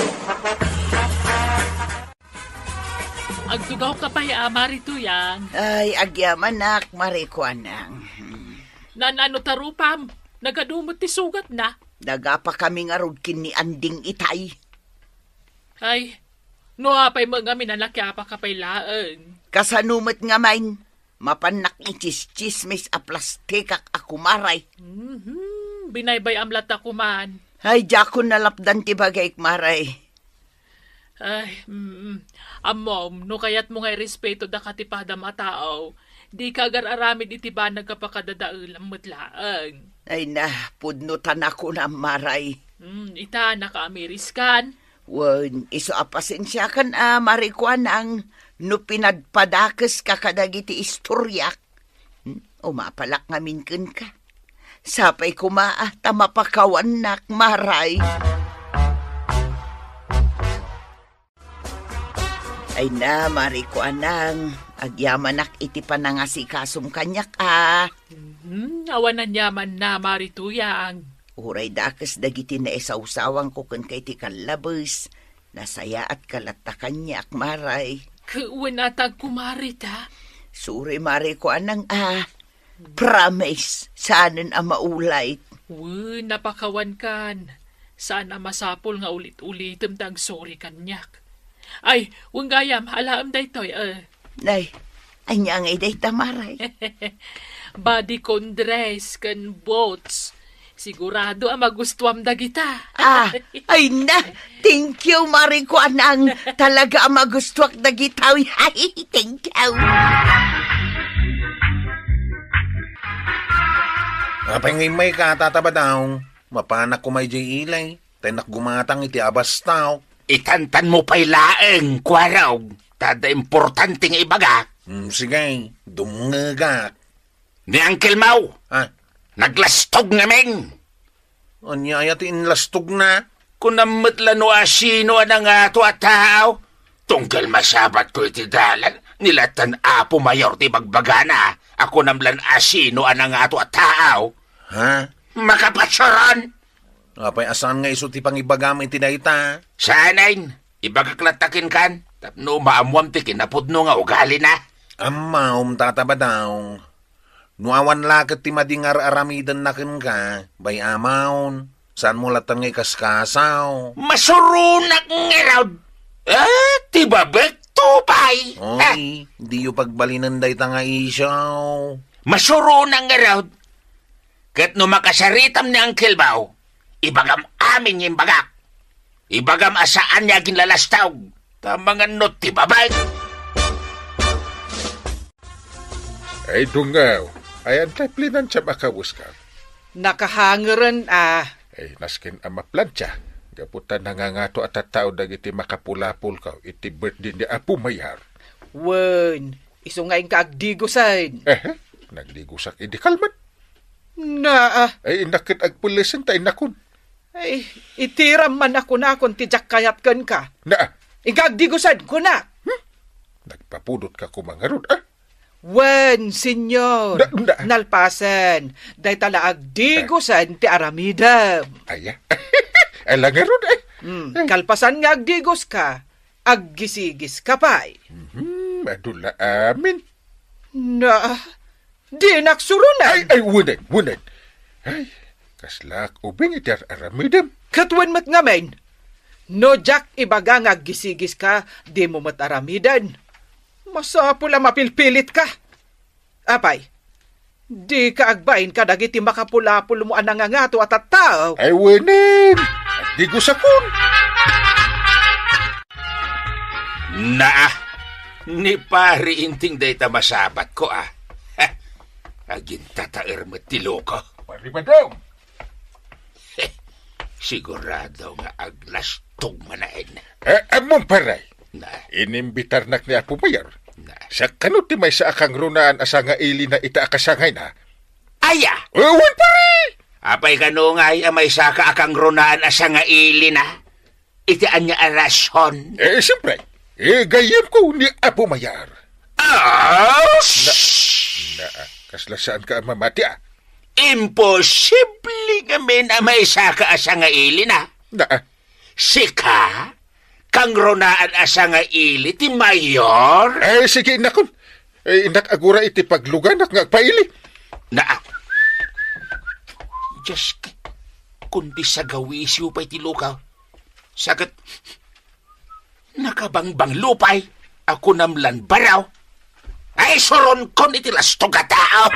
[SPEAKER 3] Agtugaw ka pa Marito yan.
[SPEAKER 2] Ay, agyaman nak, Maricuanang.
[SPEAKER 3] Nanano tarupam, nagadumot ti sugat na.
[SPEAKER 2] Nagapa kami nga rudkin ni Anding Itay.
[SPEAKER 3] Ay, no apay mga minanakyapa ka pa'y laan.
[SPEAKER 2] Kasanumat nga main, mapanak itis-chismis a plastikak akumaray.
[SPEAKER 3] Binaybay amlat ako man.
[SPEAKER 2] Ay, jakon nalapdan ti bagay maray.
[SPEAKER 3] Ay, amom, no kayat mo ngay respeto da katipada matao, di ka agar-aramid iti ba nagkapakadadaulang matlaan.
[SPEAKER 2] Ay na, pudnutan ako na maray.
[SPEAKER 3] Ita, nakaamiris kan.
[SPEAKER 2] Wan, iso apasensya kan Maricuanang no pinadpadakes kakadagiti istoryak. Umapalak ngamin ken ka. Sapay kumaa tamapakawan nak maray. Ay na, Maricuanang, agyamanak iti panangasikasum kanyak
[SPEAKER 3] Awanan yaman na Marituyang.
[SPEAKER 2] Uray dakes dagiti na isawsawang ko kan kay ti kalabes. Nasaya at kalatakan niya ak maray.
[SPEAKER 3] Kuwan atag kumarita.
[SPEAKER 2] Suri Maricuanang promise, saanin maulay.
[SPEAKER 3] Napakawan kan. Saan masapol nga ulit-ulitem tag sorry kanyak. Ay, gayam, alaam daytoy,
[SPEAKER 2] Nay, anya ngay dayta maray.
[SPEAKER 3] Body condress kan boats. Sigurado magustuam dagita.
[SPEAKER 2] Ay na, thank you Maricuanang. Talaga magustuak dagita. Ay, thank you.
[SPEAKER 5] Apay ngay may katatabadaw. Mapanak ko may jay ilay. Tenak gumatang iti abastaw.
[SPEAKER 8] Itantan mo pa'y laeng, kwaraw. Tada importante nga ibaga.
[SPEAKER 5] Sige, dumngagak.
[SPEAKER 8] Ni Uncle Mau. Naglastog namin.
[SPEAKER 5] Anya yatin lastog na.
[SPEAKER 8] Kung namatlan o asino na nga to at tao. Tunggal masabat ko iti dalan. Nilatan apo mayor ti bagbagana. Ako namlan asino na nga to at tao. Makapatsaran.
[SPEAKER 5] Apay asan nga iso ti pangibagam iti dayta.
[SPEAKER 8] Sanayin, ibagaklatakin kan. Tapno maamuam ti kinapudno nga ugali na.
[SPEAKER 5] Amaw, tatabadaw. Nuawan lakat ti madingar aramidan na ken ka. Bay amaw, saan mo latan ngay kaskasaw?
[SPEAKER 8] Masurunak nga raw. Ti babek tupay.
[SPEAKER 5] Oy, di yu pagbalinan dayta nga isyaw.
[SPEAKER 8] Masurunak nga raw. Kat no makasaritam ni Uncle Bao, ibagam amin yung bagak. Ibagam asaan niya ginlalastaw. Tamangan no ti babay.
[SPEAKER 6] Ay dungaw, ay antay plinan siya makawus ka.
[SPEAKER 4] Nakahangaran
[SPEAKER 6] Ay naskin ang maplantya. Gaputan nangangato at tao dagiti makapulapul ka. Iti birthday ni Apo Mayar.
[SPEAKER 4] Wen, iso nga yung kaagdigosan.
[SPEAKER 6] Nagdigusak idi kalman. Ay inakit agpulisan tayo nakon.
[SPEAKER 4] Ay, itiram man ako na kung tijak kayatkan ka. Ikagdigusan ko na.
[SPEAKER 6] Nagpapudot ka kumangarod,
[SPEAKER 4] Wen, senyor. Nalpasan. Day tala agdigusan ti aramidam.
[SPEAKER 6] Aya. Alangarod,
[SPEAKER 4] Kalpasan nga agdigos ka, aggisigis ka pa'y.
[SPEAKER 6] Madula amin.
[SPEAKER 4] Di naksurunan.
[SPEAKER 6] Ay, wunan. Ay, kaslak ubing iti aramidam.
[SPEAKER 4] Katwan mat ngamen. No, Jack, ibaga nga aggisigis ka, di mo mat aramidan. Masapula mapilpilit ka. Apay, di ka agbain ka dagiti makapulapul mo anangangato at tao.
[SPEAKER 6] Ay, wunan. Di gusakon.
[SPEAKER 8] Ni pari inting day masabat ko Agin tataer matilo ko.
[SPEAKER 6] Pari ba daw?
[SPEAKER 8] Sigurado nga aglastong manain.
[SPEAKER 6] Among paray. Inimbitar nak ni Apo Mayar. Sa kanot ti may sa akang runaan asa nga ili na ita akasangay na.
[SPEAKER 8] Aya!
[SPEAKER 6] Wan pari!
[SPEAKER 8] Apay kanungay may saka akang runaan asa nga ili na. Itaan niya arason.
[SPEAKER 6] Siyempre. Gayam ko ni Apo Mayar. Kasla saan ka mamati
[SPEAKER 8] Imposible kami na may saka asa nga ili na. Sika? Kang runaan asa nga ili ti Mayor?
[SPEAKER 6] Sige, nakon. Nakagura iti pagluganak nga paili.
[SPEAKER 8] Diyos ka, kundi sa gawisyo pa'y ti lukaw. Sagat, nakabangbang lupay, ako namlan baraw. Ay, soron kon iti lastog ka tao.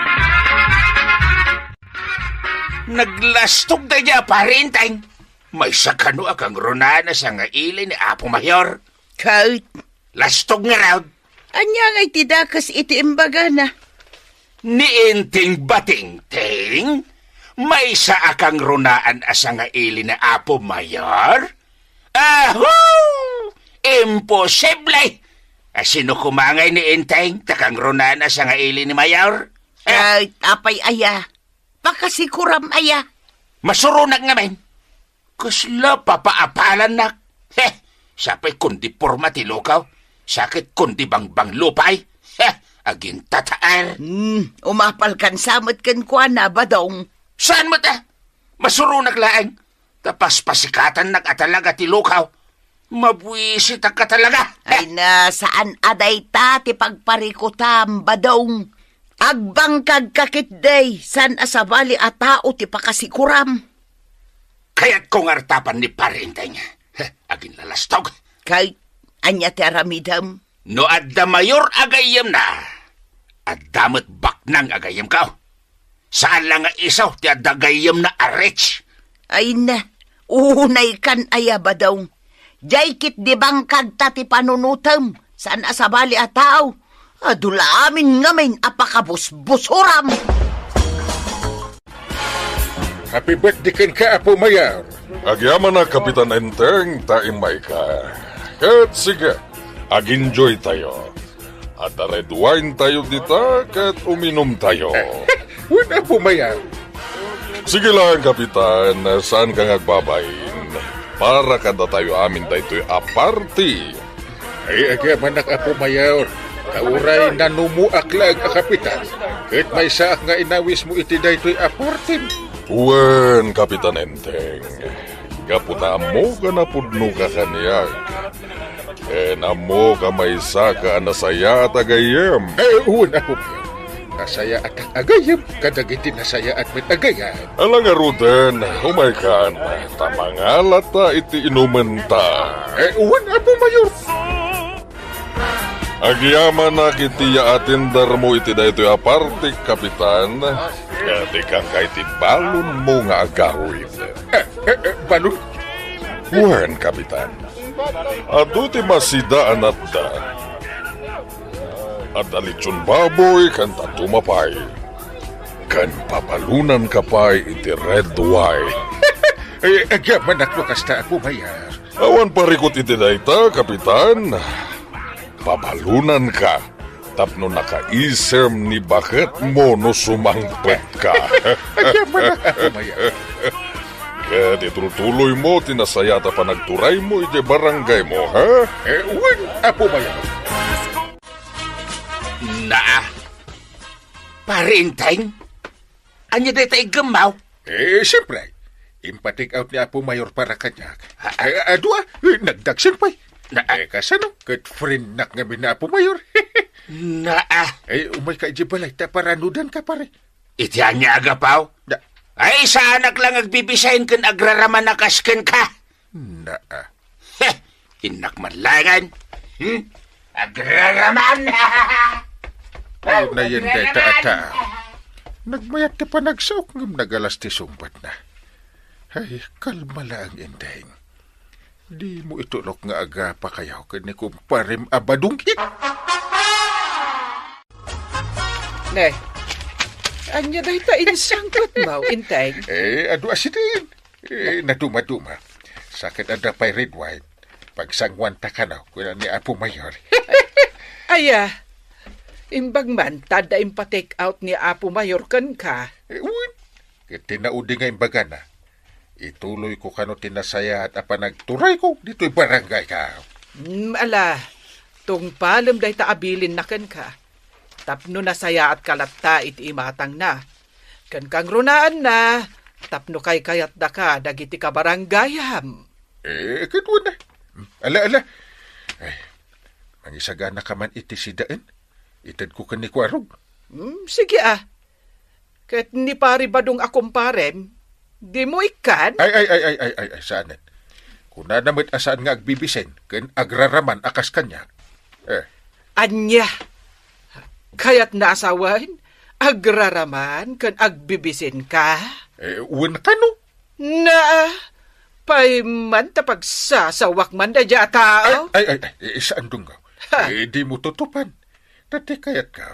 [SPEAKER 8] Naglastog na niya parinteng. May sakano akang runaan sa nga ili ni Apo Mayor.
[SPEAKER 2] Kahit,
[SPEAKER 8] Lastog nga raw.
[SPEAKER 2] anya nga'y tidakas iti imbaga na.
[SPEAKER 8] Niinting bating-ting? May sa akang runaan asa nga ili ni Apo Mayor? Imposible! Sino kumangay ni Inteng, takang runaan asa nga ili ni Mayor?
[SPEAKER 2] Kahit apay aya, pakasikuram aya.
[SPEAKER 8] Masurunag ngamen. Kusla papaapalan nak. Sapay kundi porma ti lukaw. Sakit kundi bangbang lupay. Aging tataar.
[SPEAKER 2] Umapal kan samot kan kwa na badong.
[SPEAKER 8] Saan mo ta? Masurunag laeng. Tapas pasikatan nag-atalaga ti lukaw. Mabwisit ang katalaga.
[SPEAKER 2] Ay na, saan aday ta ti pagparikutam badong. Agbangkag kakitday, san asabali a tao ti pakasikuram.
[SPEAKER 8] Kaya't kung artapan ni parinteng. Aging lalastog.
[SPEAKER 2] Kahit anya ti aramidam.
[SPEAKER 8] No adda Mayor agayem na. Addamat baknang agayem ka. Saan lang nga isaw ti adda agayem na arech.
[SPEAKER 2] Ay na, unay kan aya badong. Jay kit di bangkag ta ti panunutam. San asabali a tao. Adula amin ngamin apakabusbusuram.
[SPEAKER 6] Happy birthday ken ka, Apo Mayar.
[SPEAKER 9] Agyaman na, Kapitan Enteng, taimay ka. Kat sige, ag-enjoy tayo. At red wine tayo dita, kat uminom tayo.
[SPEAKER 6] Wala, Apo Mayar.
[SPEAKER 9] Sige lang, Kapitan, saan ka ngagbabayin? Para kada tayo amin daytoy aparti.
[SPEAKER 6] Ay, agyaman na, Apo Mayar. Kauray na numuaklag a kapitan. Kahit may saak nga inawis mo iti daytoy aportin.
[SPEAKER 9] Wen, Kapitan Enteng. Kaputa mo ka na pudno ka kaniyag. Namo ka may saka na saya at agayem.
[SPEAKER 6] Uwan ako po. Nasaya at agayem. Kadagiti nasaya at may agayan.
[SPEAKER 9] Alang aruden, humaykan. Tamangalata iti inumenta.
[SPEAKER 6] Uwan ako, Mayor.
[SPEAKER 9] Agyaman na kitiya atindar mo iti da ito aparte, Kapitan. Kati kang kay balon mo nga agawin.
[SPEAKER 6] Balon?
[SPEAKER 9] Wen, Kapitan. Ado ti masidaan at da. At alitsun baboy kan tatumapay. Kan pabalunan kapay iti red wine.
[SPEAKER 6] Agyaman at kasta ako mayar.
[SPEAKER 9] Awan parikot iti dayta, Kapitan. Pabalunan ka. Tapno nakaisem ni bakit mo no sumangpet ka.
[SPEAKER 6] Agyaman ako mayar.
[SPEAKER 9] Kaya tituloy mo, tinasayata pa nagturay mo iti barangay mo, ha?
[SPEAKER 6] Uwan, apo mayar.
[SPEAKER 8] Naa. Parinteng? Anya day tayo gamaw?
[SPEAKER 6] Siyempre. Impatik out ni Apo Mayor para kanya. Adwa, nagdagsin pa'y. Kasano? Kat friend nak nga na Apo Mayor.
[SPEAKER 8] Naa.
[SPEAKER 6] Umay ka ijibalay, taparanudan ka pare.
[SPEAKER 8] Iti anya agapaw? Ay, sa anak lang agbibisayin kan agraraman na kasken ka.
[SPEAKER 6] Naa.
[SPEAKER 8] Inak manlangan. Agraraman.
[SPEAKER 6] Ano na yan day taata. Nagmayat na pa nagsok ngam nagalas ti sumbat na. Ay, kalma lang indahing. Di mo itulok nga aga pa kayaw ka ni kumparim abadungkit.
[SPEAKER 4] Ne, anya dahi ta insangkot mo, inteng.
[SPEAKER 6] Adu asidin. Natuma-tuma. Sakit ada pa'y red wine. Pagsangwan ta ka na, kuna ni Apo Mayor.
[SPEAKER 4] Aya, imbag man, tada impa-take out ni Apo Mayor kan ka.
[SPEAKER 6] Uwan, tinaudi nga imbaga na. Ituloy ko kano tinasaya at apa nagturay ko dito'y barangay ka.
[SPEAKER 4] Ala, tung palam dahi ta abilin na kan ka. Tapno nasaya at kalatta iti imatang na. Kan kang runaan na, tapno kay kayat da ka, dagiti ka baranggayam.
[SPEAKER 6] Kadwa na. Ala. Ay, mangisagana ka man iti sidaan. Itad ko ka ni Kwarog.
[SPEAKER 4] Sige Kat ni pari badong akumparem, di mo ikan?
[SPEAKER 6] Ay, saanan. Kuna namit asaan nga agbibisen, kan agraraman akas kanya.
[SPEAKER 4] Anya, kayat naasawan, agraraman kan agbibisin ka?
[SPEAKER 6] Uwan ka no?
[SPEAKER 4] Na, payman tapag sasawak man da dya tao?
[SPEAKER 6] Ay, saan dungaw? Di mo tutupan. Dati kayat ka.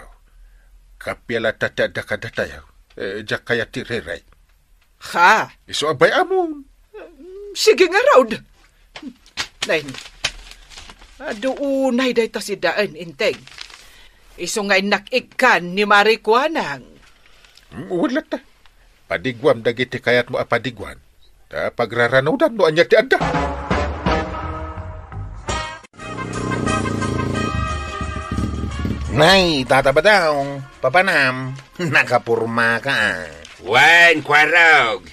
[SPEAKER 6] Kapyala tatada ka datayaw. Diyak kayat tiriray.
[SPEAKER 4] Ha?
[SPEAKER 6] Iso abay amon.
[SPEAKER 4] Sige nga raud. Nain, aduunay day ta si daan, inteng. Iso nga inakikan ni Marikwanang.
[SPEAKER 6] Wala ta. Padigwam dagiti kayat mo apadigwan. Ta pagraranodan no anya ti adda.
[SPEAKER 5] Nay, tatabadaw, papanam, nakapurma ka.
[SPEAKER 8] Wan, Kwarog.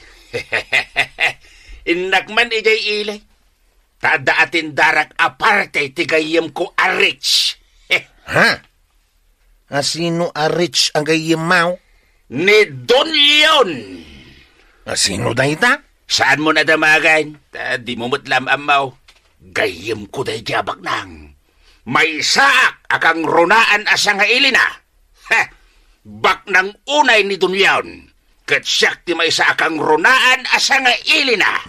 [SPEAKER 8] Inakman ijay ilay. Tada atin darak aparte tigayam ko arich.
[SPEAKER 5] Ha? Asino arich ang gayimaw?
[SPEAKER 8] Ni Don Leon.
[SPEAKER 5] Asino dayta?
[SPEAKER 8] Saan mo nadamagan? Di mo matlam amaw. Gayam ko day jabak nang. May saak akang runaan asa nga ilina. Bak nang unay ni Don Leon. Kat siyak ti may saak akang runaan asa nga ilina.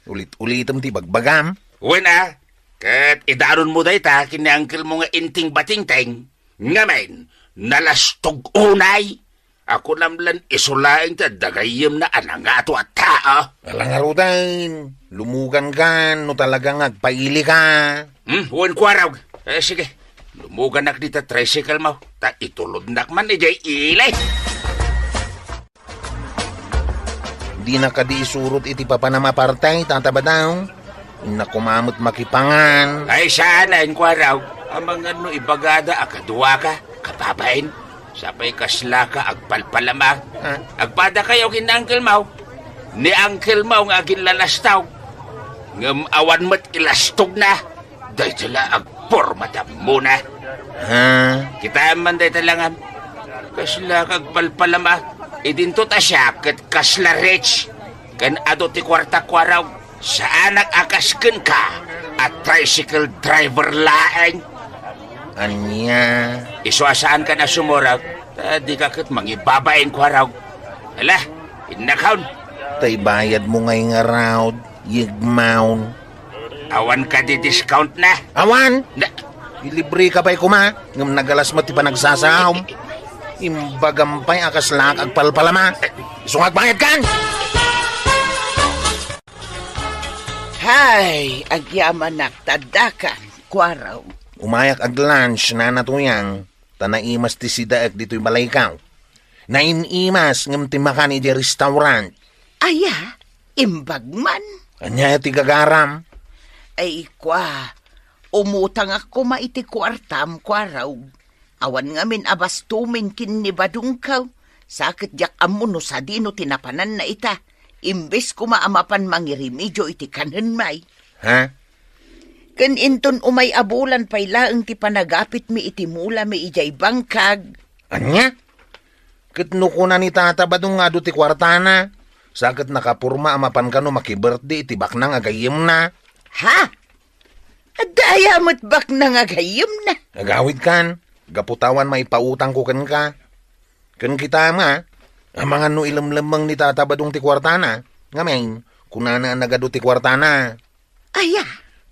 [SPEAKER 5] Ulit-ulitam ti bagbagam.
[SPEAKER 8] Wena, kat idaron mo day ta kiniangkil mo nga inting batingteng. Ngamen, nalastog unay. Ako namlan isulaing ta dagayim na anangato at tao.
[SPEAKER 5] Alangarudan, lumugan ka, no talagang agpaili ka.
[SPEAKER 8] Huwag Kwarog. Sige, lumugan nak dita tricycle mo. Ta itulod nak man ijay ilay.
[SPEAKER 5] Di na kadi isurot iti papanamapartay, tatabadaw. Nakumamot makipangan.
[SPEAKER 8] Ay sana, Kwarog. Amang ano ibagada akadua ka, kapabain. Sapay kasla ka, agpalpalama. Agpada kayo kin Uncle Mau. Ni Uncle Mau nga agin lalastaw. Ngam awan mo't ilastog na. Day tala agpormatam muna. Kita man day talangan. Kasla ka agpalpalama. Idinto ta siya kat kasla rich. Kan ado ti kwarta Kwaraw. Sa anak akasken ka. At tricycle driver laeng.
[SPEAKER 5] Anya?
[SPEAKER 8] Isuasaan ka na sumurag, di ka kat mangibabain ko araw. Ala, inakaw.
[SPEAKER 5] Tay bayad mo ngay nga raw, yigmawn.
[SPEAKER 8] Awan ka di discount na.
[SPEAKER 5] Awan?
[SPEAKER 8] Na,
[SPEAKER 5] Ilibre ka pa'y kuma, ngam nagalas mo ti pa nagsasahom. Imbagampay akas lang agpalpalama. Sungag bayad kan!
[SPEAKER 2] Hay, agyaman naktadakan, kwaraw.
[SPEAKER 5] Umayak ag lunch na natuyang, tanaimas ti sidaak dito'y balaykaw. Nainimas ngam ti makan iti restaurant.
[SPEAKER 2] Aya, imbagman.
[SPEAKER 5] Anya ti gagaram.
[SPEAKER 2] Ay, kwa, umutang ako maiti kwartam, kwaraw. Awan ngamin abastumin kin ni badungkaw. Sakit jak amuno sa dino tinapanan na ita. Imbes ko maamapan mangirimidyo iti kanan may.
[SPEAKER 5] Ha?
[SPEAKER 2] Kan inton umay abulan pay laeng ti panagapit mi iti mula mi ijay bangkag.
[SPEAKER 5] Anya? Kitno ko na ni tata badung nga do ti kwartana. Sakit nakapurma amapan ka no makibirthday iti baknang agayim na.
[SPEAKER 2] Ha? Adaya mo't bak nang agayim na.
[SPEAKER 5] Agawid kan. Gaputawan maipautang ko kan ka. Kan kita ma. Ang mga no ilamlamang ni tata badung ti kwartana. Ngamen, kunana nagado ti kwartana.
[SPEAKER 2] Aya.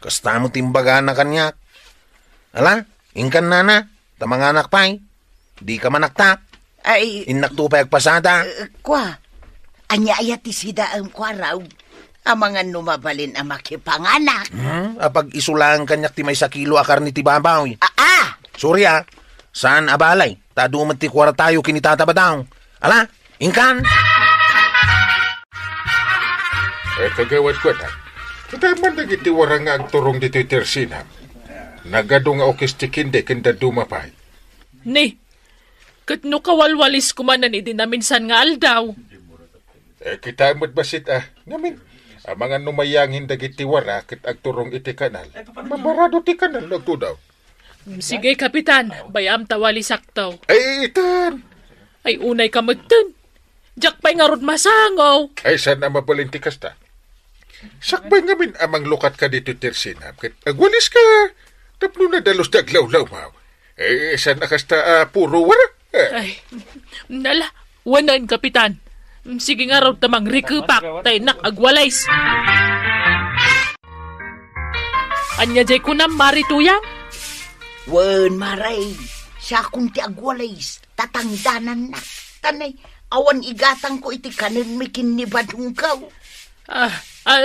[SPEAKER 5] Kasta mo timbaga na kanyak. Ala, ingkan nana. Tamang anak pa'y. Di ka manaktak.
[SPEAKER 2] Ay.
[SPEAKER 5] Innaktupay agpasada.
[SPEAKER 2] Kwa. Anya ti sida ang kwaraw. Amangan numabalin ang makipanganak.
[SPEAKER 5] Apag isulang kanyak ti may sa kilo akar ni ti babaw. Surya, saan abalay? Tadumat ti kwara tayo kinitataba. Ala, ingkan.
[SPEAKER 6] Kagawad ko na. Kita man nagiti warang nga ang turong dito'y tersinam. Nagado nga okis ti kinde kanda dumapay.
[SPEAKER 3] Ni, katno kawalwalis kumanan idinaminsan nga aldaw.
[SPEAKER 6] Kita mo't basit Ngamin, ang mga numayangin dagiti wara kit agturong iti kanal. Mabarado ti kanal nagtudaw.
[SPEAKER 3] Sige, Kapitan. Bayam tawali saktaw.
[SPEAKER 6] Ay, itan!
[SPEAKER 3] Ay, unay kamagtan. Diyak pa'y nga rod masangaw.
[SPEAKER 6] Ay, saan ang mabalintikas ta? Sakbay ngamin amang lukat ka dito tersinam. Kit agwalis ka. Tapno na dalos daglaw-law mau. Eh, saan nakasta puro wara?
[SPEAKER 3] Ay, nala. Wanan, Kapitan. Sige nga raw tamang rikupak, tay nak agwalays. Anya jay kunam marituyang?
[SPEAKER 2] Wen maray, siya kung ti agwalays, tatangdanan na. Tanay, awan igatang ko iti kanin mikin ni badungkaw.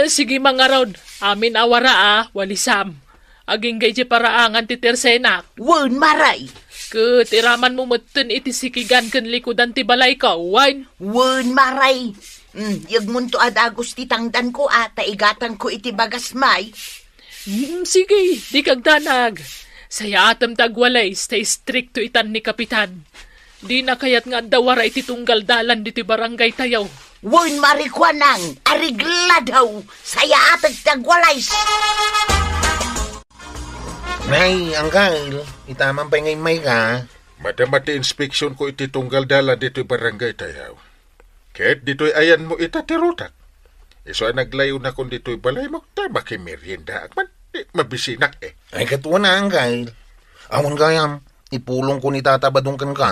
[SPEAKER 3] Sige mga raw, amin awara walisam. Aging gay jay paraangan ti tersenak.
[SPEAKER 2] Wen maray.
[SPEAKER 3] Tiraman mo matan iti sikigan kan likudan ti balay ka, wan?
[SPEAKER 2] Wen maray. Yag munto adagos ti tangdan ko igatan ko iti bagas may.
[SPEAKER 3] Sige, di kagdanag. Saya atam tagwalay, stay stricto itan ni Kapitan. Di na kayat nga dawara iti tunggal dalan diti barangay tayaw.
[SPEAKER 2] Wen marikwanang, arigla daw, saya atag tagwalay.
[SPEAKER 5] Nay, angkal, itaman pa ngayon may ka.
[SPEAKER 6] Madamati inspeksyon ko iti tunggal dala dito'y barangay tayaw. Kahit dito'y ayan mo itatirutak. Iso naglayo na kung dito'y balay mo, tayo makimerienda. Akman, mabisinak
[SPEAKER 5] Ay katuwa na, angkal. Awan kayam, ipulong ko ni tatabadong kan ka.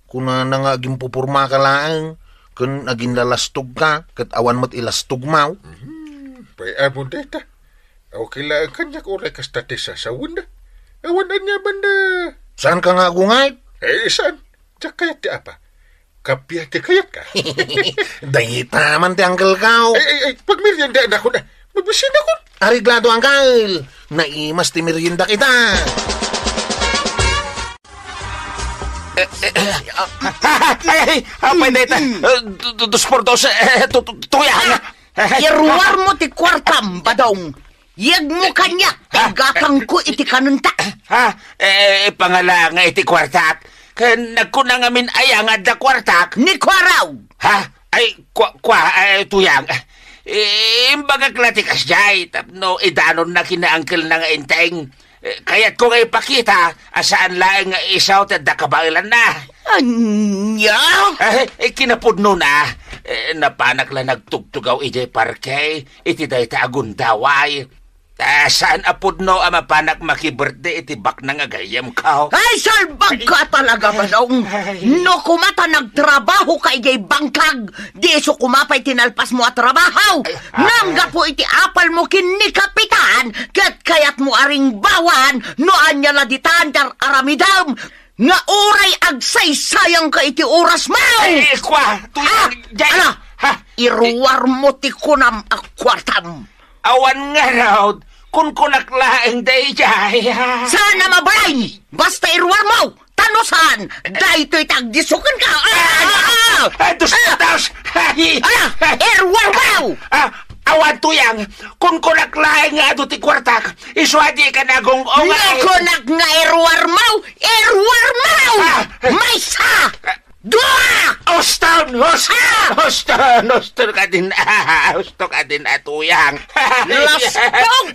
[SPEAKER 5] Kuna na nga aging pupurma ka laang, kun aging lalastog ka, kat awan mo't ilastog mau.
[SPEAKER 6] Pay amon deta. Okay lang kanyak oray kastate sa sawun na. Awanan niya man na.
[SPEAKER 5] Saan ka nga gungay?
[SPEAKER 6] Saan? Diyak kayat ti apa? Kapya ti kayat ka.
[SPEAKER 5] Dahita man ti angkel kao.
[SPEAKER 6] Pag merienda na ako na. Mabisin ako.
[SPEAKER 5] Ariglado angkel. Naimas ti merienda kita.
[SPEAKER 8] Apa deta? Dos por dos. Tuyang.
[SPEAKER 2] Iruar mo ti kwartam, badong. Yag mo kanya, gatang ko iti kanunta.
[SPEAKER 8] Pangala nga iti kwartak. Nagkunang amin ayang at da kwartak.
[SPEAKER 2] Ni kwaraw.
[SPEAKER 8] Tuyang. Imbaga klatikas jay, tapno idanon na kinaangkel na nga inteng. Kaya't kung ipakita, asaan laeng isaw at da kabailan na.
[SPEAKER 2] Anya?
[SPEAKER 8] Kinapudno na. Napanak lang nagtugtugaw ijay parke, iti day ta agundaway. Saan apod no ang mapanak makibirthday itibak na nga gayam ka?
[SPEAKER 2] Ay, salbag ka talaga, Manong. No kumata nagtrabaho ka ijay bangkag. Di so kumapay tinalpas mo at trabaho. Nangga po iti apal mo kini kapitan. Kat kayat mo aring bawan. No anya la ditandar aramidam. Nga oray agsaysayang ka iti oras mo.
[SPEAKER 8] Ay, kwa! Tuyang,
[SPEAKER 2] Ala, iruwar mo ti kunam akwartam.
[SPEAKER 8] Awan nga raw, kung kunaklaing day jay.
[SPEAKER 2] Sana mabalay! Basta iruwar mo! Tanusan! Dahil ito'y tagdisukan ka!
[SPEAKER 8] Dos!
[SPEAKER 2] Ala! Iruwar mo!
[SPEAKER 8] Awan tuyang, kung kunaklaing nga do ti kwartak, iswadi ka na gong ongay.
[SPEAKER 2] Nakunak nga iruwar mo! Iruwar mo! May sa! Dua!
[SPEAKER 8] Oston ka din, tuyang.
[SPEAKER 2] Lastong!